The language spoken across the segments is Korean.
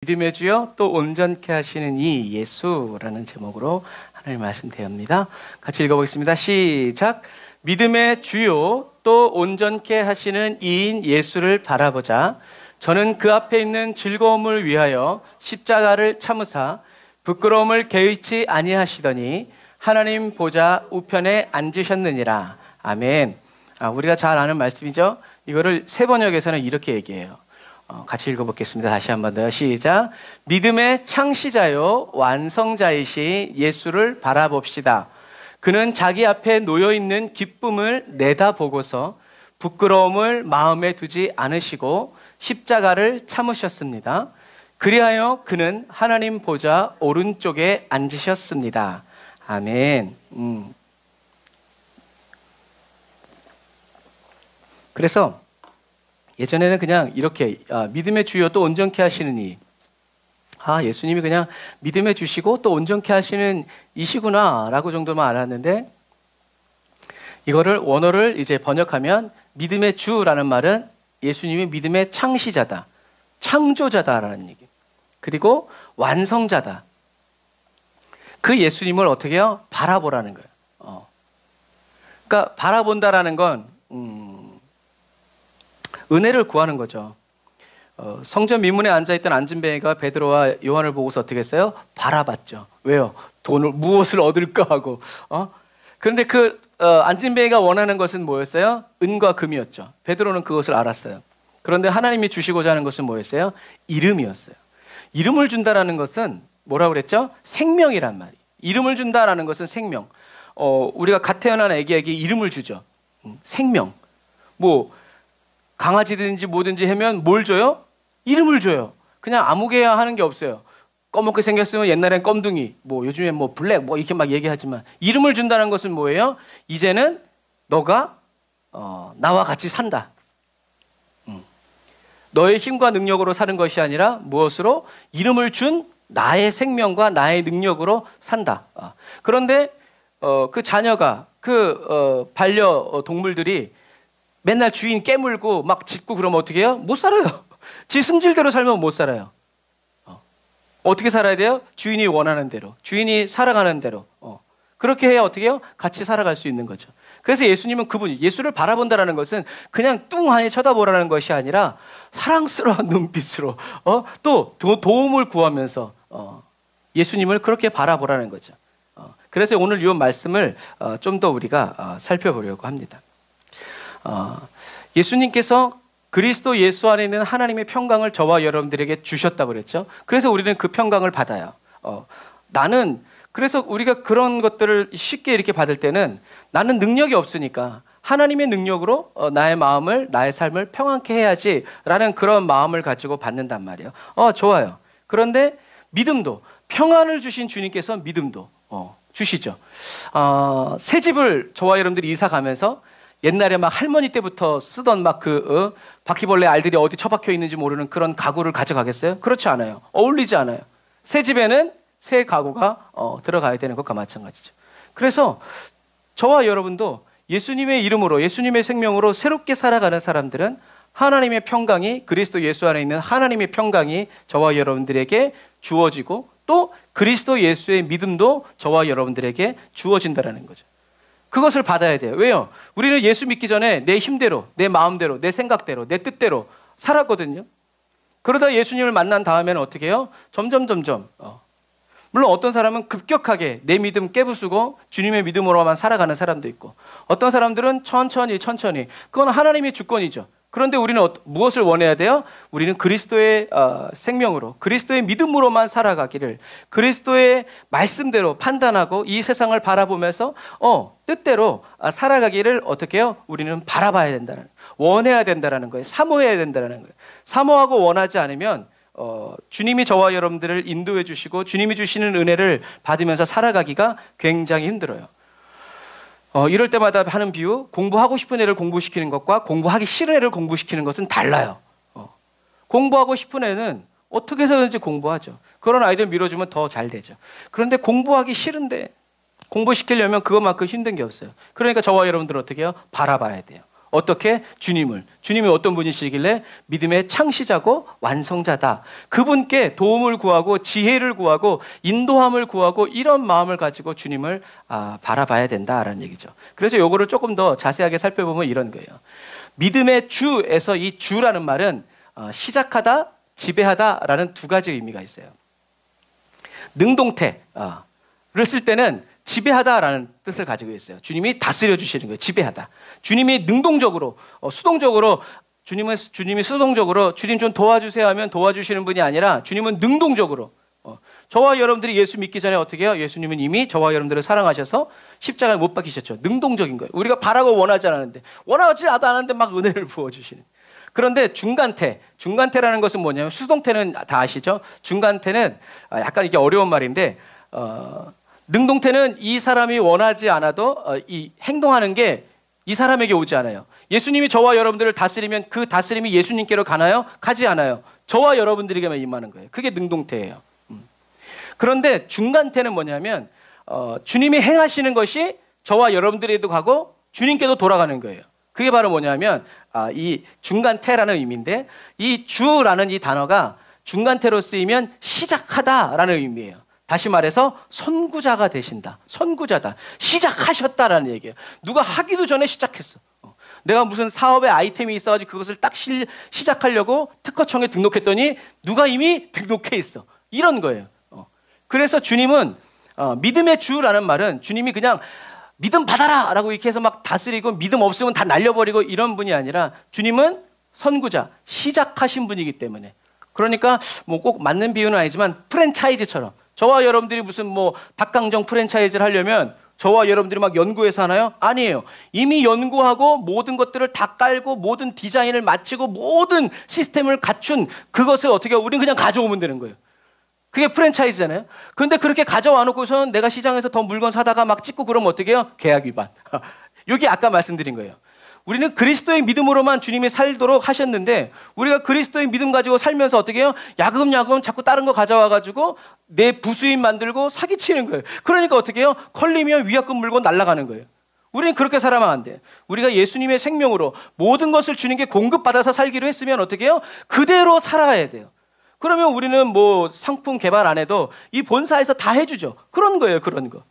믿음의 주여 또 온전케 하시는 이 예수라는 제목으로 하나님 말씀 대합니다. 같이 읽어보겠습니다. 시작. 믿음의 주요 또 온전케 하시는 이인 예수를 바라보자. 저는 그 앞에 있는 즐거움을 위하여 십자가를 참으사 부끄러움을 개의치 아니하시더니 하나님 보좌 우편에 앉으셨느니라. 아멘. 우리가 잘 아는 말씀이죠. 이거를 새 번역에서는 이렇게 얘기해요. 같이 읽어보겠습니다. 다시 한 번 더 시작. 믿음의 창시자요 완성자이신 예수를 바라봅시다. 그는 자기 앞에 놓여있는 기쁨을 내다보고서 부끄러움을 마음에 두지 않으시고 십자가를 참으셨습니다. 그리하여 그는 하나님 보좌 오른쪽에 앉으셨습니다. 아멘. 그래서 예전에는 그냥 이렇게 믿음의 주여 또 온전케 하시는 이 예수님이 그냥 믿음의 주시고 또 온전케 하시는 이시구나 라고 정도만 알았는데, 이거를 원어를 이제 번역하면 믿음의 주라는 말은 예수님이 믿음의 창시자다, 창조자다라는 얘기, 그리고 완성자다. 그 예수님을 어떻게 해요? 바라보라는 거예요. 그러니까 바라본다라는 건 은혜를 구하는 거죠. 성전 민문에 앉아있던 안진뱅이가 베드로와 요한을 보고서 어떻게 했어요? 바라봤죠. 왜요? 돈을 무엇을 얻을까 하고. 그런데 그 안진뱅이가 원하는 것은 뭐였어요? 은과 금이었죠. 베드로는 그것을 알았어요. 그런데 하나님이 주시고자 하는 것은 뭐였어요? 이름이었어요. 이름을 준다라는 것은 뭐라고 그랬죠? 생명이란 말이에요. 이름을 준다라는 것은 생명. 우리가 갓 태어난 애기에게 이름을 주죠. 생명. 강아지든지 뭐든지 하면 뭘 줘요? 이름을 줘요. 그냥 아무개야 하는 게 없어요. 검게 생겼으면 옛날엔 껌둥이, 요즘엔 블랙, 이렇게 막 얘기하지만, 이름을 준다는 것은 뭐예요? 이제는 너가 나와 같이 산다. 너의 힘과 능력으로 사는 것이 아니라 무엇으로? 이름을 준 나의 생명과 나의 능력으로 산다. 그런데 그 자녀가 반려동물들이 맨날 주인 깨물고 막 짖고 그러면 어떻게 해요? 못 살아요. 지 승질대로 살면 못 살아요. 어떻게 살아야 돼요? 주인이 원하는 대로, 주인이 살아가는 대로. 그렇게 해야 어떻게 해요? 같이 살아갈 수 있는 거죠. 그래서 예수님은 예수를 바라본다라는 것은 그냥 뚱하니 쳐다보라는 것이 아니라 사랑스러운 눈빛으로 또 도움을 구하면서 예수님을 그렇게 바라보라는 거죠. 그래서 오늘 이 말씀을 좀 더 우리가 살펴보려고 합니다. 예수님께서 그리스도 예수 안에 있는 하나님의 평강을 저와 여러분들에게 주셨다고 그랬죠. 그래서 우리는 그 평강을 받아요. 그래서 우리가 그런 것들을 쉽게 이렇게 받을 때는 나는 능력이 없으니까 하나님의 능력으로 나의 마음을, 나의 삶을 평안케 해야지라는 그런 마음을 가지고 받는단 말이에요. 좋아요. 그런데 믿음도, 평안을 주신 주님께서 믿음도 주시죠. 새 집을 저와 여러분들이 이사 가면서 옛날에 막 할머니 때부터 쓰던 바퀴벌레 알들이 어디 처박혀 있는지 모르는 그런 가구를 가져가겠어요? 그렇지 않아요. 어울리지 않아요. 새 집에는 새 가구가 들어가야 되는 것과 마찬가지죠. 그래서 저와 여러분도 예수님의 이름으로, 예수님의 생명으로 새롭게 살아가는 사람들은 하나님의 평강이, 그리스도 예수 안에 있는 하나님의 평강이 저와 여러분들에게 주어지고, 또 그리스도 예수의 믿음도 저와 여러분들에게 주어진다는 거죠. 그것을 받아야 돼요. 왜요? 우리는 예수 믿기 전에 내 힘대로, 내 마음대로, 내 생각대로, 내 뜻대로 살았거든요. 그러다 예수님을 만난 다음에는 어떻게 해요? 점점 물론 어떤 사람은 급격하게 내 믿음 깨부수고 주님의 믿음으로만 살아가는 사람도 있고, 어떤 사람들은 천천히 그건 하나님의 주권이죠. 그런데 우리는 무엇을 원해야 돼요? 우리는 그리스도의 생명으로, 그리스도의 믿음으로만 살아가기를, 그리스도의 말씀대로 판단하고 이 세상을 바라보면서 뜻대로 살아가기를 어떻게 해요? 우리는 바라봐야 된다는, 원해야 된다는 거예요. 사모해야 된다는 거예요. 사모하고 원하지 않으면 주님이 저와 여러분들을 인도해 주시고 주님이 주시는 은혜를 받으면서 살아가기가 굉장히 힘들어요. 이럴 때마다 하는 비유, 공부하고 싶은 애를 공부시키는 것과 공부하기 싫은 애를 공부시키는 것은 달라요. 공부하고 싶은 애는 어떻게 해서든지 공부하죠. 그런 아이들 밀어주면 더 잘 되죠. 그런데 공부하기 싫은데 공부시키려면 그것만큼 힘든 게 없어요. 그러니까 저와 여러분들은 어떻게 해요? 바라봐야 돼요. 어떻게? 주님이 어떤 분이시길래 믿음의 창시자고 완성자다. 그분께 도움을 구하고 지혜를 구하고 인도함을 구하고 이런 마음을 가지고 주님을 바라봐야 된다라는 얘기죠. 그래서 요거를 조금 더 자세하게 살펴보면 이런 거예요. 믿음의 주에서 이 주라는 말은 시작하다, 지배하다라는 두 가지 의미가 있어요. 능동태를 쓸 때는 지배하다라는 뜻을 가지고 있어요. 주님이 다스려 주시는 거예요. 지배하다. 주님이 능동적으로, 수동적으로, 주님이 수동적으로 주님 좀 도와주세요 하면 도와주시는 분이 아니라 주님은 능동적으로, 저와 여러분들이 예수 믿기 전에 어떻게 해요? 예수님은 이미 저와 여러분들을 사랑하셔서 십자가에 못 박히셨죠. 능동적인 거예요. 우리가 바라고 원하지 않았는데, 원하지 않았는데 막 은혜를 부어주시는. 그런데 중간태라는 것은 뭐냐면, 수동태는 다 아시죠? 중간태는 약간 이게 어려운 말인데, 능동태는 이 사람이 원하지 않아도 이 행동하는 게 이 사람에게 오지 않아요. 예수님이 저와 여러분들을 다스리면 그 다스림이 예수님께로 가나요? 가지 않아요. 저와 여러분들에게만 임하는 거예요. 그게 능동태예요. 그런데 중간태는 뭐냐면 주님이 행하시는 것이 저와 여러분들에게도 가고 주님께도 돌아가는 거예요. 그게 바로 뭐냐면 이 중간태라는 의미인데, 이 주라는 이 단어가 중간태로 쓰이면 시작하다라는 의미예요. 다시 말해서 선구자가 되신다. 선구자다. 시작하셨다라는 얘기예요. 누가 하기도 전에 시작했어. 내가 무슨 사업에 아이템이 있어가지고 그것을 딱 시작하려고 특허청에 등록했더니 누가 이미 등록해 있어. 이런 거예요. 그래서 주님은 믿음의 주라는 말은 주님이 그냥 믿음 받아라 라고 이렇게 해서 막 다스리고 믿음 없으면 다 날려버리고 이런 분이 아니라, 주님은 선구자, 시작하신 분이기 때문에. 그러니까 뭐 꼭 맞는 비유는 아니지만 프랜차이즈처럼, 저와 여러분들이 무슨 뭐 닭강정 프랜차이즈를 하려면 저와 여러분들이 막 연구해서 하나요? 아니에요. 이미 연구하고 모든 것들을 다 깔고 모든 디자인을 마치고 모든 시스템을 갖춘 그것을 어떻게 우리는 그냥 가져오면 되는 거예요. 그게 프랜차이즈잖아요. 그런데 그렇게 가져와 놓고서는 내가 시장에서 더 물건 사다가 막 찍고 그러면 어떻게 해요? 계약 위반. 이게 아까 말씀드린 거예요. 우리는 그리스도의 믿음으로만 주님이 살도록 하셨는데, 우리가 그리스도의 믿음 가지고 살면서 어떻게 해요? 야금야금 자꾸 다른 거 가져와가지고 내 부수임 만들고 사기치는 거예요. 그러니까 어떻게 해요? 걸리면 위약금 물고 날아가는 거예요. 우리는 그렇게 살아면 안 돼. 우리가 예수님의 생명으로 모든 것을 주님께 공급받아서 살기로 했으면 어떻게 해요? 그대로 살아야 돼요. 그러면 우리는 뭐 상품 개발 안 해도 이 본사에서 다 해주죠. 그런 거예요, 그런 거.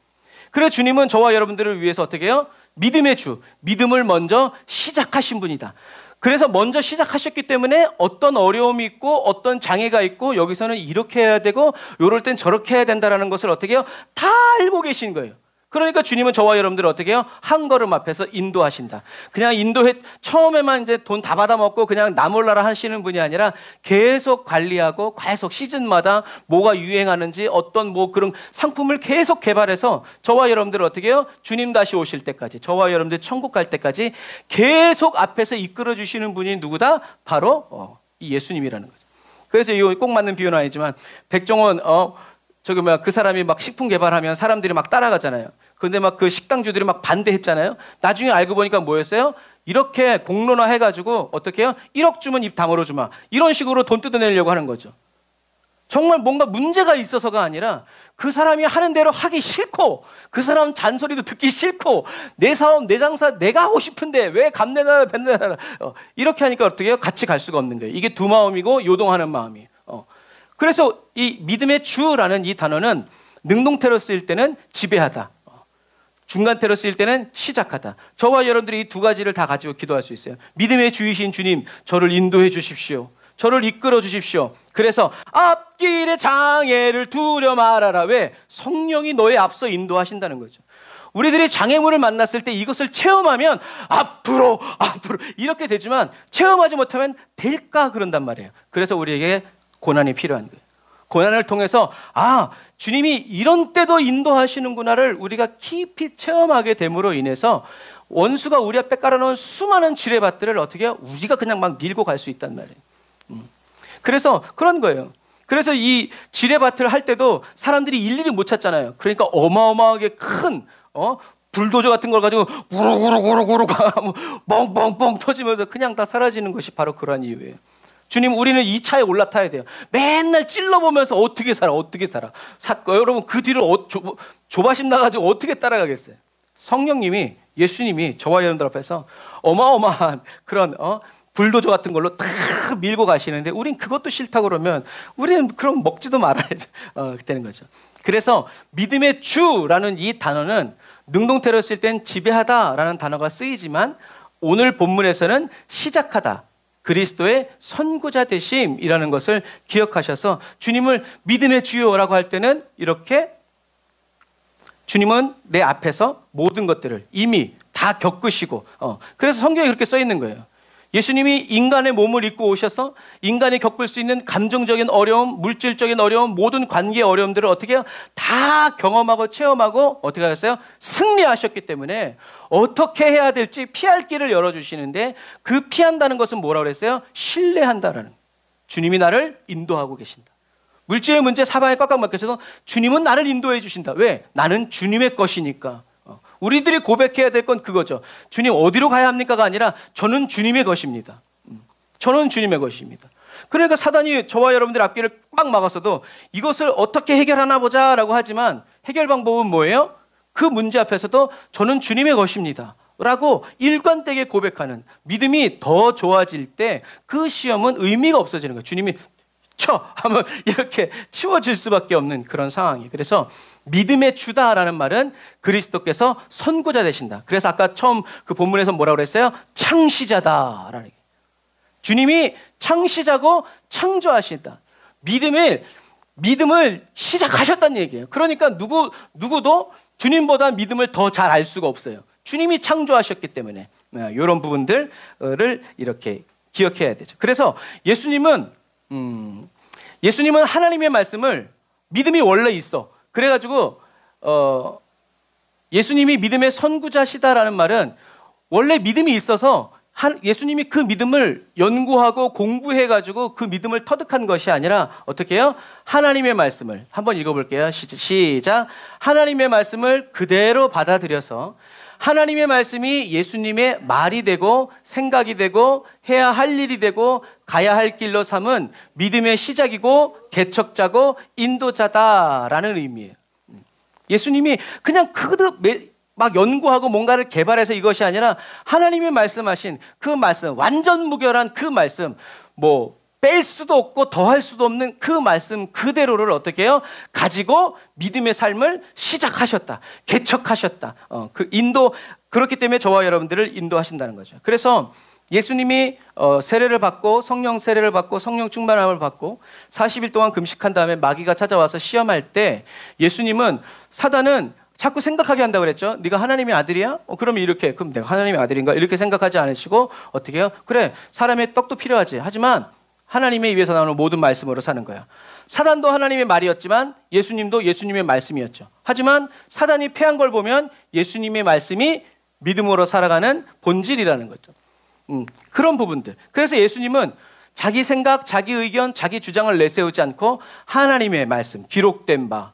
그래서 주님은 저와 여러분들을 위해서 어떻게 해요? 믿음의 주, 믿음을 먼저 시작하신 분이다. 그래서 먼저 시작하셨기 때문에 어떤 어려움이 있고 어떤 장애가 있고 여기서는 이렇게 해야 되고 요럴 땐 저렇게 해야 된다는 것을 어떻게 해요? 다 알고 계신 거예요. 그러니까 주님은 저와 여러분들을 어떻게 해요? 한 걸음 앞에서 인도하신다. 그냥 처음에만 이제 돈 다 받아먹고 그냥 나 몰라라 하시는 분이 아니라 계속 관리하고 계속 시즌마다 뭐가 유행하는지 어떤 뭐 그런 상품을 계속 개발해서 저와 여러분들을 어떻게 해요? 주님 다시 오실 때까지, 저와 여러분들 천국 갈 때까지 계속 앞에서 이끌어 주시는 분이 누구다? 바로 이 예수님이라는 거죠. 그래서 이거 꼭 맞는 비유는 아니지만 백종원 그 사람이 막 식품 개발하면 사람들이 막 따라가잖아요. 그런데 막 그 식당주들이 막 반대했잖아요. 나중에 알고 보니까 뭐였어요? 이렇게 공론화 해가지고 어떻게 해요? 1억 주면 입 다물어 주마. 이런 식으로 돈 뜯어내려고 하는 거죠. 정말 뭔가 문제가 있어서가 아니라 그 사람이 하는 대로 하기 싫고, 그 사람 잔소리도 듣기 싫고, 내 사업, 내 장사 내가 하고 싶은데 왜 감내나라 뱉내나라 이렇게 하니까 어떻게 해요? 같이 갈 수가 없는 거예요. 이게 두 마음이고 요동하는 마음이에요. 그래서 이 믿음의 주라는 이 단어는 능동태로 쓰일 때는 지배하다, 중간태로 쓰일 때는 시작하다. 저와 여러분들이 이 두 가지를 다 가지고 기도할 수 있어요. 믿음의 주이신 주님, 저를 인도해 주십시오. 저를 이끌어 주십시오. 그래서 앞길에 장애를 두려 말아라. 왜? 성령이 너의 앞서 인도하신다는 거죠. 우리들이 장애물을 만났을 때 이것을 체험하면 앞으로 이렇게 되지만 체험하지 못하면 될까 그런단 말이에요. 그래서 우리에게 고난이 필요한 거예요. 고난을 통해서 주님이 이런 때도 인도하시는구나를 우리가 깊이 체험하게 됨으로 인해서 원수가 우리 앞에 깔아놓은 수많은 지뢰밭들을 어떻게 해요? 우리가 그냥 막 밀고 갈 수 있단 말이에요. 그래서 그런 거예요. 그래서 이 지뢰밭을 할 때도 사람들이 일일이 못 찾잖아요. 그러니까 어마어마하게 큰 불도저 같은 걸 가지고 우르르르르르 뻥뻥뻥 터지면서 그냥 다 사라지는 것이 바로 그러한 이유예요. 주님, 우리는 이 차에 올라타야 돼요. 맨날 찔러보면서 어떻게 살아. 여러분 그 뒤를 조바심 나가지고 어떻게 따라가겠어요? 성령님이 예수님이 저와 여러분들 앞에서 어마어마한 그런 불도저 같은 걸로 다 밀고 가시는데 우린 그것도 싫다고 그러면 우리는 그럼 먹지도 말아야죠. 되는 거죠. 그래서 믿음의 주라는 이 단어는 능동태로 쓸 땐 지배하다라는 단어가 쓰이지만 오늘 본문에서는 시작하다, 그리스도의 선구자 되심이라는 것을 기억하셔서 주님을 믿음의 주요라고 할 때는 이렇게 주님은 내 앞에서 모든 것들을 이미 다 겪으시고 그래서 성경에 그렇게 써 있는 거예요. 예수님이 인간의 몸을 입고 오셔서 인간이 겪을 수 있는 감정적인 어려움, 물질적인 어려움, 모든 관계의 어려움들을 어떻게 해요? 다 경험하고 체험하고 어떻게 하셨어요? 승리하셨기 때문에 어떻게 해야 될지 피할 길을 열어주시는데 그 피한다는 것은 뭐라고 그랬어요? 신뢰한다라는, 주님이 나를 인도하고 계신다. 물질의 문제 사방에 꽉꽉 막혀서 주님은 나를 인도해 주신다. 왜? 나는 주님의 것이니까. 우리들이 고백해야 될 건 그거죠. 주님 어디로 가야 합니까가 아니라 저는 주님의 것입니다. 저는 주님의 것입니다. 그러니까 사단이 저와 여러분들 앞길을 꽉 막았어도 이것을 어떻게 해결하나 보자라고 하지만 해결 방법은 뭐예요? 그 문제 앞에서도 저는 주님의 것입니다 라고 일관되게 고백하는 믿음이 더 좋아질 때 그 시험은 의미가 없어지는 거예요. 주님이 하면 이렇게 치워질 수밖에 없는 그런 상황이. 그래서 믿음의 주다라는 말은 그리스도께서 선구자 되신다. 그래서 아까 처음 그 본문에서 뭐라고 그랬어요? 창시자다라는 게. 주님이 창시자고 창조하신다. 믿음을 시작하셨다는 얘기예요. 그러니까 누구도 주님보다 믿음을 더 잘 알 수가 없어요. 주님이 창조하셨기 때문에 이런 부분들을 이렇게 기억해야 되죠. 그래서 예수님은 하나님의 말씀을 믿음이 원래 있어. 그래가지고 예수님이 믿음의 선구자시다라는 말은 원래 믿음이 있어서 예수님이 그 믿음을 연구하고 공부해가지고 그 믿음을 터득한 것이 아니라 어떻게 해요? 하나님의 말씀을 한번 읽어볼게요. 시작. 하나님의 말씀을 그대로 받아들여서 하나님의 말씀이 예수님의 말이 되고 생각이 되고 해야 할 일이 되고 가야 할 길로 삼은 믿음의 시작이고 개척자고 인도자다라는 의미예요. 예수님이 그냥 막 연구하고 뭔가를 개발해서 이것이 아니라 하나님이 말씀하신 그 말씀, 완전 무결한 그 말씀, 뺄 수도 없고 더할 수도 없는 그 말씀 그대로를 어떻게 해요? 가지고 믿음의 삶을 시작하셨다. 개척하셨다. 그렇기 때문에 저와 여러분들을 인도하신다는 거죠. 그래서 예수님이 세례를 받고 성령 세례를 받고 성령 충만함을 받고 40일 동안 금식한 다음에 마귀가 찾아와서 시험할 때 사단은 자꾸 생각하게 한다고 그랬죠. 네가 하나님의 아들이야? 그러면 그럼 내가 하나님의 아들인가? 이렇게 생각하지 않으시고 어떻게 해요? 그래, 사람의 떡도 필요하지. 하지만 하나님의 입에서 나오는 모든 말씀으로 사는 거야. 사단도 하나님의 말이었지만 예수님도 예수님의 말씀이었죠. 하지만 사단이 패한 걸 보면 예수님의 말씀이 믿음으로 살아가는 본질이라는 거죠. 그런 부분들. 그래서 예수님은 자기 생각, 자기 의견, 자기 주장을 내세우지 않고 하나님의 말씀, 기록된 바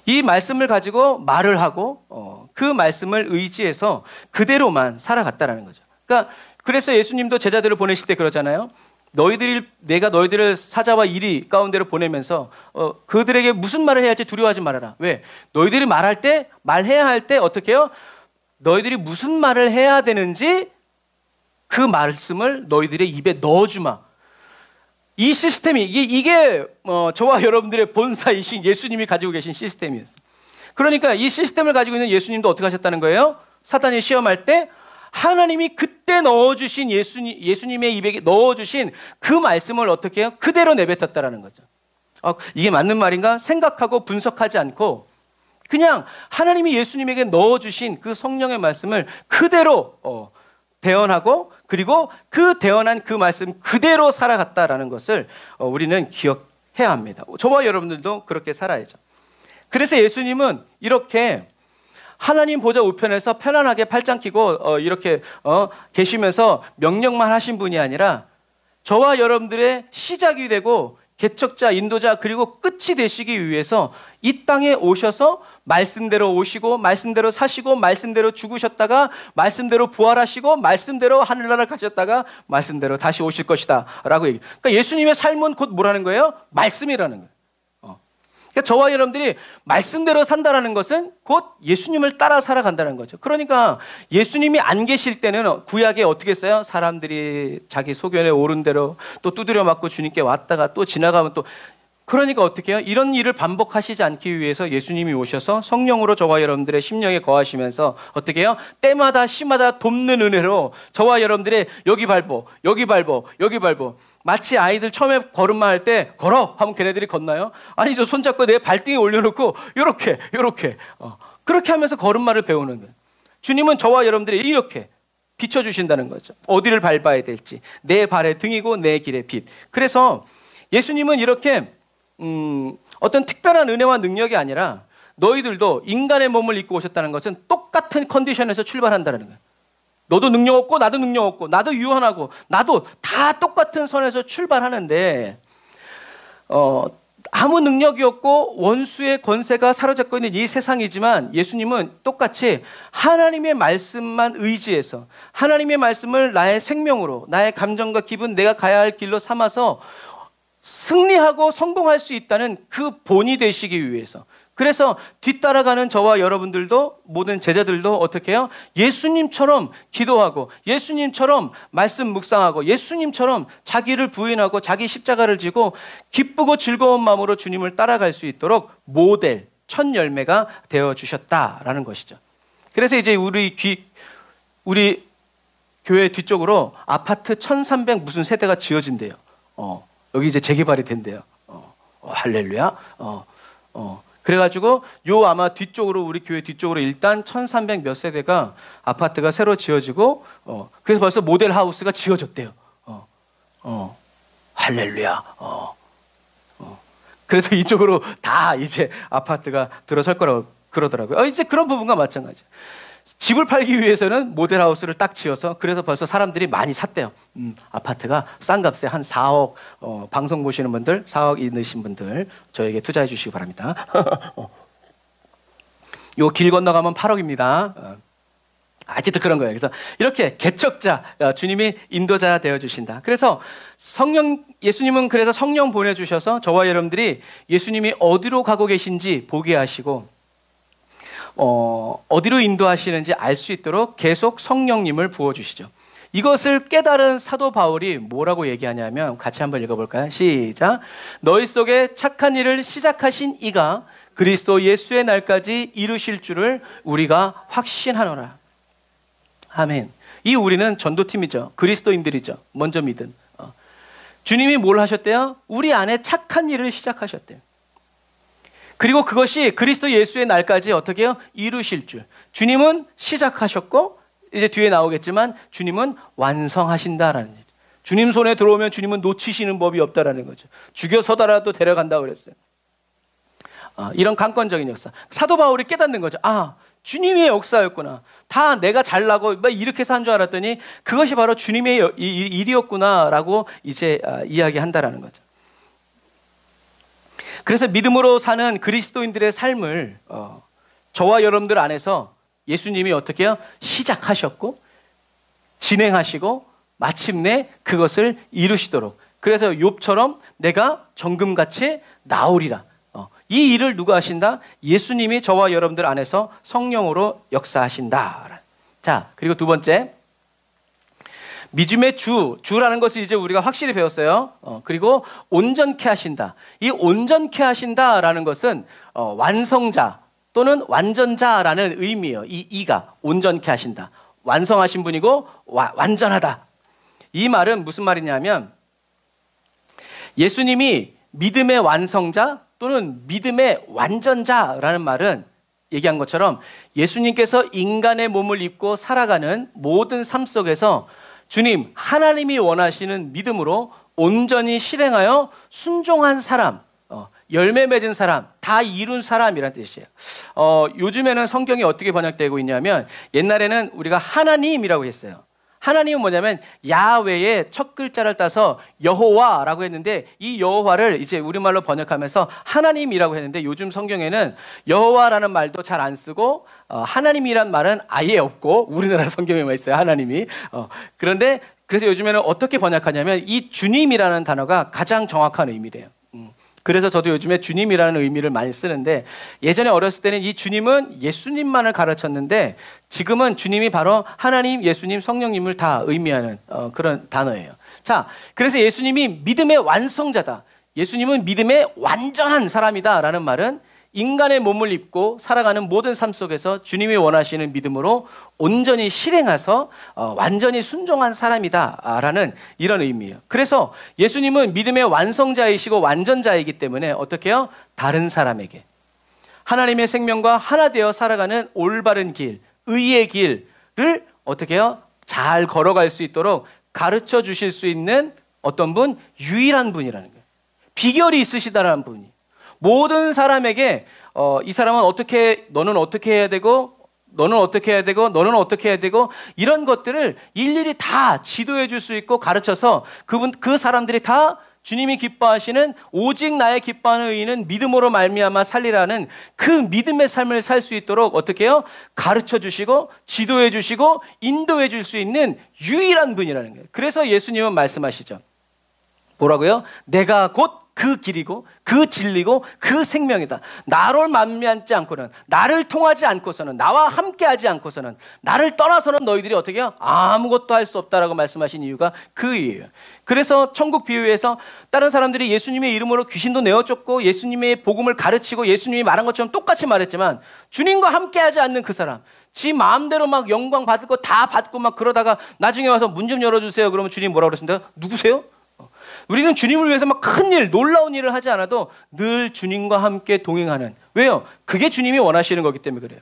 이 말씀을 가지고 말을 하고 그 말씀을 의지해서 그대로만 살아갔다라는 거죠. 그래서 예수님도 제자들을 보내실 때 그러잖아요. 내가 너희들을 사자와 이리 가운데로 보내면서 그들에게 무슨 말을 해야 할지 두려워하지 말아라. 왜? 너희들이 말해야 할 때 어떻게 해요? 너희들이 무슨 말을 해야 되는지 그 말씀을 너희들의 입에 넣어주마. 이 시스템이 이게 저와 여러분들의 본사이신 예수님이 가지고 계신 시스템이었어요. 그러니까 이 시스템을 가지고 있는 예수님도 어떻게 하셨다는 거예요? 사탄이 시험할 때 하나님이 그때 넣어주신 예수님의 입에 넣어주신 그 말씀을 어떻게 해요? 그대로 내뱉었다라는 거죠. 이게 맞는 말인가? 생각하고 분석하지 않고 그냥 하나님이 예수님에게 넣어주신 그 성령의 말씀을 그대로 대언하고 그리고 그 대언한 그 말씀 그대로 살아갔다라는 것을 우리는 기억해야 합니다. 저와 여러분들도 그렇게 살아야죠. 그래서 예수님은 이렇게 하나님 보좌 우편에서 편안하게 팔짱 끼고 이렇게 계시면서 명령만 하신 분이 아니라 저와 여러분들의 시작이 되고 개척자, 인도자 그리고 끝이 되시기 위해서 이 땅에 오셔서 말씀대로 오시고 말씀대로 사시고 말씀대로 죽으셨다가 말씀대로 부활하시고 말씀대로 하늘나라 가셨다가 말씀대로 다시 오실 것이다 라고 얘기해요. 그러니까 예수님의 삶은 곧 뭐라는 거예요? 말씀이라는 거예요. 그러니까 저와 여러분들이 말씀대로 산다라는 것은 곧 예수님을 따라 살아간다는 거죠. 그러니까 예수님이 안 계실 때는 구약에 어떻게 써요? 사람들이 자기 소견에 오른 대로 또 두드려 맞고 주님께 왔다가 또 지나가면 또, 그러니까 어떻게 해요? 이런 일을 반복하시지 않기 위해서 예수님이 오셔서 성령으로 저와 여러분들의 심령에 거하시면서 어떻게 해요? 때마다 시마다 돕는 은혜로 저와 여러분들의 여기 밟어, 여기 밟어, 여기 밟어. 마치 아이들 처음에 걸음마 할 때 걸어 하면 걔네들이 걷나요? 아니죠. 손잡고 내 발등에 올려놓고 요렇게 그렇게 하면서 걸음마를 배우는 거예요. 주님은 저와 여러분들이 이렇게 비춰주신다는 거죠. 어디를 밟아야 될지. 내 발의 등이고 내 길의 빛. 그래서 예수님은 이렇게 어떤 특별한 은혜와 능력이 아니라 너희들도 인간의 몸을 입고 오셨다는 것은 똑같은 컨디션에서 출발한다는 거예요. 너도 능력 없고 나도 능력 없고 나도 유한하고 나도 다 똑같은 선에서 출발하는데 아무 능력이 없고 원수의 권세가 사로잡고 있는 이 세상이지만 예수님은 똑같이 하나님의 말씀만 의지해서 하나님의 말씀을 나의 생명으로 나의 감정과 기분 내가 가야 할 길로 삼아서 승리하고 성공할 수 있다는 그 본이 되시기 위해서, 그래서 뒤따라가는 저와 여러분들도 모든 제자들도 어떻게 해요? 예수님처럼 기도하고 예수님처럼 말씀 묵상하고 예수님처럼 자기를 부인하고 자기 십자가를 지고 기쁘고 즐거운 마음으로 주님을 따라갈 수 있도록 모델, 첫 열매가 되어주셨다라는 것이죠. 그래서 이제 우리 교회 뒤쪽으로 아파트 1300 무슨 세대가 지어진대요. 여기 이제 재개발이 된대요. 할렐루야. 그래가지고 아마 뒤쪽으로 우리 교회 뒤쪽으로 일단 1300 몇 세대가 아파트가 새로 지어지고 그래서 벌써 모델 하우스가 지어졌대요. 할렐루야. 그래서 이쪽으로 다 이제 아파트가 들어설 거라고 그러더라고요. 이제 그런 부분과 마찬가지. 집을 팔기 위해서는 모델하우스를 딱 지어서 그래서 벌써 사람들이 많이 샀대요. 아파트가 싼 값에 한 4억, 방송 보시는 분들 4억 있으신 분들 저에게 투자해 주시기 바랍니다. 요 길 건너가면 8억입니다. 아직도 그런 거예요. 그래서 이렇게 개척자, 주님이 인도자 되어주신다. 그래서 예수님은 그래서 성령 보내주셔서 저와 여러분들이 예수님이 어디로 가고 계신지 보게 하시고 어디로 인도하시는지 알 수 있도록 계속 성령님을 부어주시죠. 이것을 깨달은 사도 바울이 뭐라고 얘기하냐면 같이 한번 읽어볼까요? 시작. 너희 속에 착한 일을 시작하신 이가 그리스도 예수의 날까지 이루실 줄을 우리가 확신하노라. 아멘. 이 우리는 전도팀이죠. 그리스도인들이죠. 먼저 믿은. 주님이 뭘 하셨대요? 우리 안에 착한 일을 시작하셨대요. 그리고 그것이 그리스도 예수의 날까지 어떻게 해요? 이루실 줄. 주님은 시작하셨고 이제 뒤에 나오겠지만 주님은 완성하신다라는 얘기죠. 주님 손에 들어오면 주님은 놓치시는 법이 없다라는 거죠. 죽여서다라도 데려간다고 그랬어요. 이런 강권적인 역사. 사도 바울이 깨닫는 거죠. 주님의 역사였구나. 다 내가 잘나고 이렇게 산 줄 알았더니 그것이 바로 주님의 일이었구나라고 이제 이야기한다라는 거죠. 그래서 믿음으로 사는 그리스도인들의 삶을 저와 여러분들 안에서 예수님이 어떻게 해요? 시작하셨고 진행하시고 마침내 그것을 이루시도록, 그래서 욥처럼 내가 정금같이 나오리라. 이 일을 누가 하신다? 예수님이 저와 여러분들 안에서 성령으로 역사하신다. 자, 그리고 두 번째, 믿음의 주라는 것을 이제 우리가 확실히 배웠어요. 그리고 온전케 하신다. 이 온전케 하신다라는 것은 완성자 또는 완전자라는 의미예요. 이가 온전케 하신다. 완성하신 분이고 완전하다. 이 말은 무슨 말이냐면 예수님이 믿음의 완성자 또는 믿음의 완전자라는 말은 얘기한 것처럼 예수님께서 인간의 몸을 입고 살아가는 모든 삶 속에서 주님, 하나님이 원하시는 믿음으로 온전히 실행하여 순종한 사람, 열매 맺은 사람, 다 이룬 사람이란 뜻이에요. 요즘에는 성경이 어떻게 번역되고 있냐면 옛날에는 우리가 하나님이라고 했어요. 하나님은 뭐냐면 야훼의 첫 글자를 따서 여호와라고 했는데 이 여호와를 이제 우리말로 번역하면서 하나님이라고 했는데 요즘 성경에는 여호와라는 말도 잘 안 쓰고 하나님이란 말은 아예 없고 우리나라 성경에만 있어요. 하나님이. 그래서 요즘에는 어떻게 번역하냐면 이 주님이라는 단어가 가장 정확한 의미래요. 그래서 저도 요즘에 주님이라는 의미를 많이 쓰는데, 예전에 어렸을 때는 이 주님은 예수님만을 가르쳤는데 지금은 주님이 바로 하나님, 예수님, 성령님을 다 의미하는 그런 단어예요. 자, 그래서 예수님이 믿음의 완성자다, 예수님은 믿음의 완전한 사람이다 라는 말은 인간의 몸을 입고 살아가는 모든 삶 속에서 주님이 원하시는 믿음으로 온전히 실행해서 완전히 순종한 사람이다 라는 이런 의미예요. 그래서 예수님은 믿음의 완성자이시고 완전자이기 때문에 어떻게 해요? 다른 사람에게 하나님의 생명과 하나 되어 살아가는 올바른 길, 의의 길을 어떻게 해요? 잘 걸어갈 수 있도록 가르쳐 주실 수 있는 어떤 분? 유일한 분이라는 거예요. 비결이 있으시다라는 분이. 모든 사람에게 이 사람은 어떻게, 너는 어떻게 해야 되고, 너는 어떻게 해야 되고, 너는 어떻게 해야 되고, 이런 것들을 일일이 다 지도해 줄 수 있고 가르쳐서 그 사람들이 다 주님이 기뻐하시는 오직 나의 기뻐하는 의인은 믿음으로 말미암아 살리라는 그 믿음의 삶을 살 수 있도록 어떻게 해요? 가르쳐 주시고 지도해 주시고 인도해 줄 수 있는 유일한 분이라는 거예요. 그래서 예수님은 말씀하시죠. 뭐라고요? 내가 곧 그 길이고 그 진리고 그 생명이다. 나로 만미하지 않고는, 나를 통하지 않고서는, 나와 함께하지 않고서는, 나를 떠나서는 너희들이 어떻게 해요? 아무것도 할 수 없다라고 말씀하신 이유가 그 이유예요. 그래서 천국 비유에서 다른 사람들이 예수님의 이름으로 귀신도 내어쫓고 예수님의 복음을 가르치고 예수님이 말한 것처럼 똑같이 말했지만 주님과 함께하지 않는 그 사람, 지 마음대로 막 영광 받을 거 다 받고 막 그러다가 나중에 와서 문 좀 열어주세요 그러면 주님 뭐라고 그랬습니까? 누구세요? 우리는 주님을 위해서 막 큰일, 놀라운 일을 하지 않아도 늘 주님과 함께 동행하는. 왜요? 그게 주님이 원하시는 거기 때문에 그래요.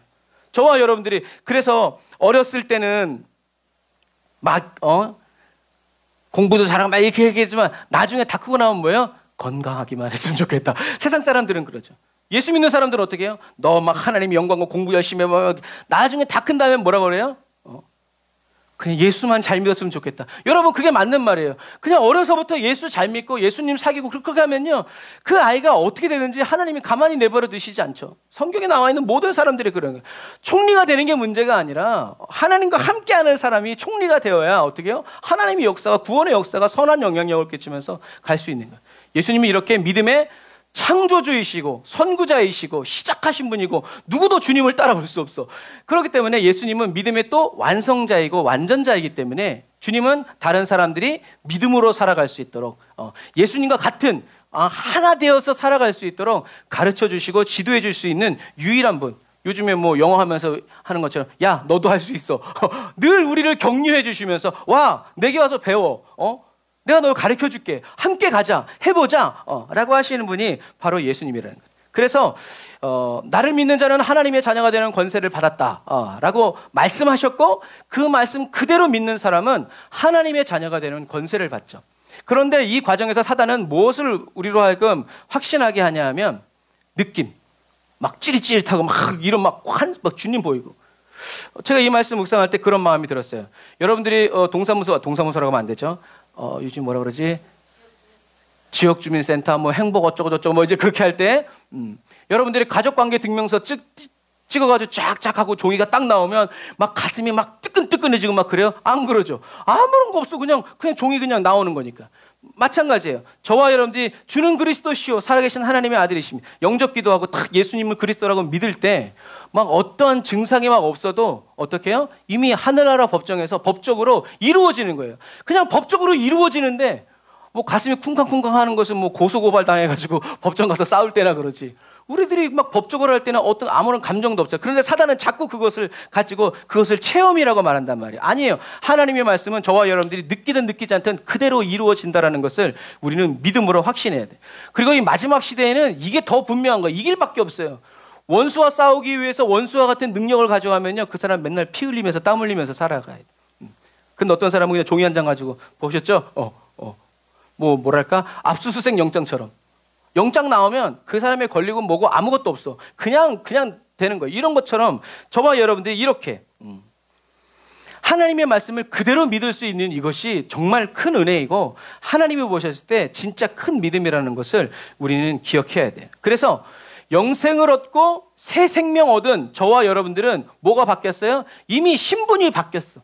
저와 여러분들이 그래서 어렸을 때는 막 공부도 잘하고 막 이렇게 얘기했지만 나중에 다 크고 나면 뭐예요? 건강하기만 했으면 좋겠다. 세상 사람들은 그러죠. 예수 믿는 사람들은 어떻게 해요? 너 막 하나님 영광과 공부 열심히 해. 막 나중에 다 큰 다음에 뭐라고 그래요? 그냥 예수만 잘 믿었으면 좋겠다. 여러분 그게 맞는 말이에요. 그냥 어려서부터 예수 잘 믿고 예수님 사귀고 그렇게 하면요, 그 아이가 어떻게 되는지 하나님이 가만히 내버려 두시지 않죠. 성경에 나와 있는 모든 사람들이 그런 거예요. 총리가 되는 게 문제가 아니라 하나님과 함께하는 사람이 총리가 되어야 어떻게 해요? 하나님의 역사가, 구원의 역사가 선한 영향력을 끼치면서 갈 수 있는 거예요. 예수님이 이렇게 믿음의 창조주이시고 선구자이시고 시작하신 분이고 누구도 주님을 따라올 수 없어. 그렇기 때문에 예수님은 믿음의 또 완성자이고 완전자이기 때문에 주님은 다른 사람들이 믿음으로 살아갈 수 있도록 예수님과 같은 하나 되어서 살아갈 수 있도록 가르쳐 주시고 지도해 줄 수 있는 유일한 분. 요즘에 뭐 영어 하면서 하는 것처럼 야 너도 할 수 있어. 늘 우리를 격려해 주시면서 와 내게 와서 배워. 내가 널 가르쳐 줄게. 함께 가자. 해보자. 라고 하시는 분이 바로 예수님이라는 거예요. 그래서 나를 믿는 자는 하나님의 자녀가 되는 권세를 받았다. 라고 말씀하셨고 그 말씀 그대로 믿는 사람은 하나님의 자녀가 되는 권세를 받죠. 그런데 이 과정에서 사단은 무엇을 우리로 하여금 확신하게 하냐 하면 느낌. 막 찌릿찌릿하고 막 이런 막 주님 보이고. 제가 이 말씀 묵상할 때 그런 마음이 들었어요. 여러분들이 동사무소라고 하면 안 되죠. 요즘 뭐라 그러지? 지역주민센터, 뭐 행복 어쩌고저쩌고 뭐 이제 그렇게 할 때, 여러분들이 가족관계 증명서 찍어가지고 쫙쫙 하고 종이가 딱 나오면 막 가슴이 막 뜨끈뜨끈해지고 막 그래요? 안 그러죠? 아무런 거 없어. 그냥 종이 그냥 나오는 거니까. 마찬가지예요. 저와 여러분들이 주는 그리스도시요 살아계신 하나님의 아들이십니다. 영접 기도하고 딱 예수님을 그리스도라고 믿을 때 막 어떤 증상이 막 없어도 어떻게 해요? 이미 하늘나라 법정에서 법적으로 이루어지는 거예요. 그냥 법적으로 이루어지는데 뭐 가슴이 쿵쾅쿵쾅 하는 것은 뭐 고소고발 당해가지고 법정 가서 싸울 때나 그러지. 우리들이 막 법적으로 할 때는 아무런 감정도 없어요. 그런데 사단은 자꾸 그것을 가지고 그것을 체험이라고 말한단 말이에요. 아니에요. 하나님의 말씀은 저와 여러분들이 느끼든 느끼지 않든 그대로 이루어진다라는 것을 우리는 믿음으로 확신해야 돼. 그리고 이 마지막 시대에는 이게 더 분명한 거예요. 이길 밖에 없어요. 원수와 싸우기 위해서 원수와 같은 능력을 가져가면요, 그 사람 맨날 피 흘리면서 땀 흘리면서 살아가야 돼. 근데 어떤 사람은 그냥 종이 한 장 가지고 보셨죠? 뭐랄까 압수수색 영장처럼. 영장 나오면 그 사람에 걸리고 뭐고 아무것도 없어. 그냥 되는 거예요. 이런 것처럼 저와 여러분들이 이렇게 하나님의 말씀을 그대로 믿을 수 있는 이것이 정말 큰 은혜이고 하나님이 보셨을 때 진짜 큰 믿음이라는 것을 우리는 기억해야 돼요. 그래서 영생을 얻고 새 생명 얻은 저와 여러분들은 뭐가 바뀌었어요? 이미 신분이 바뀌었어.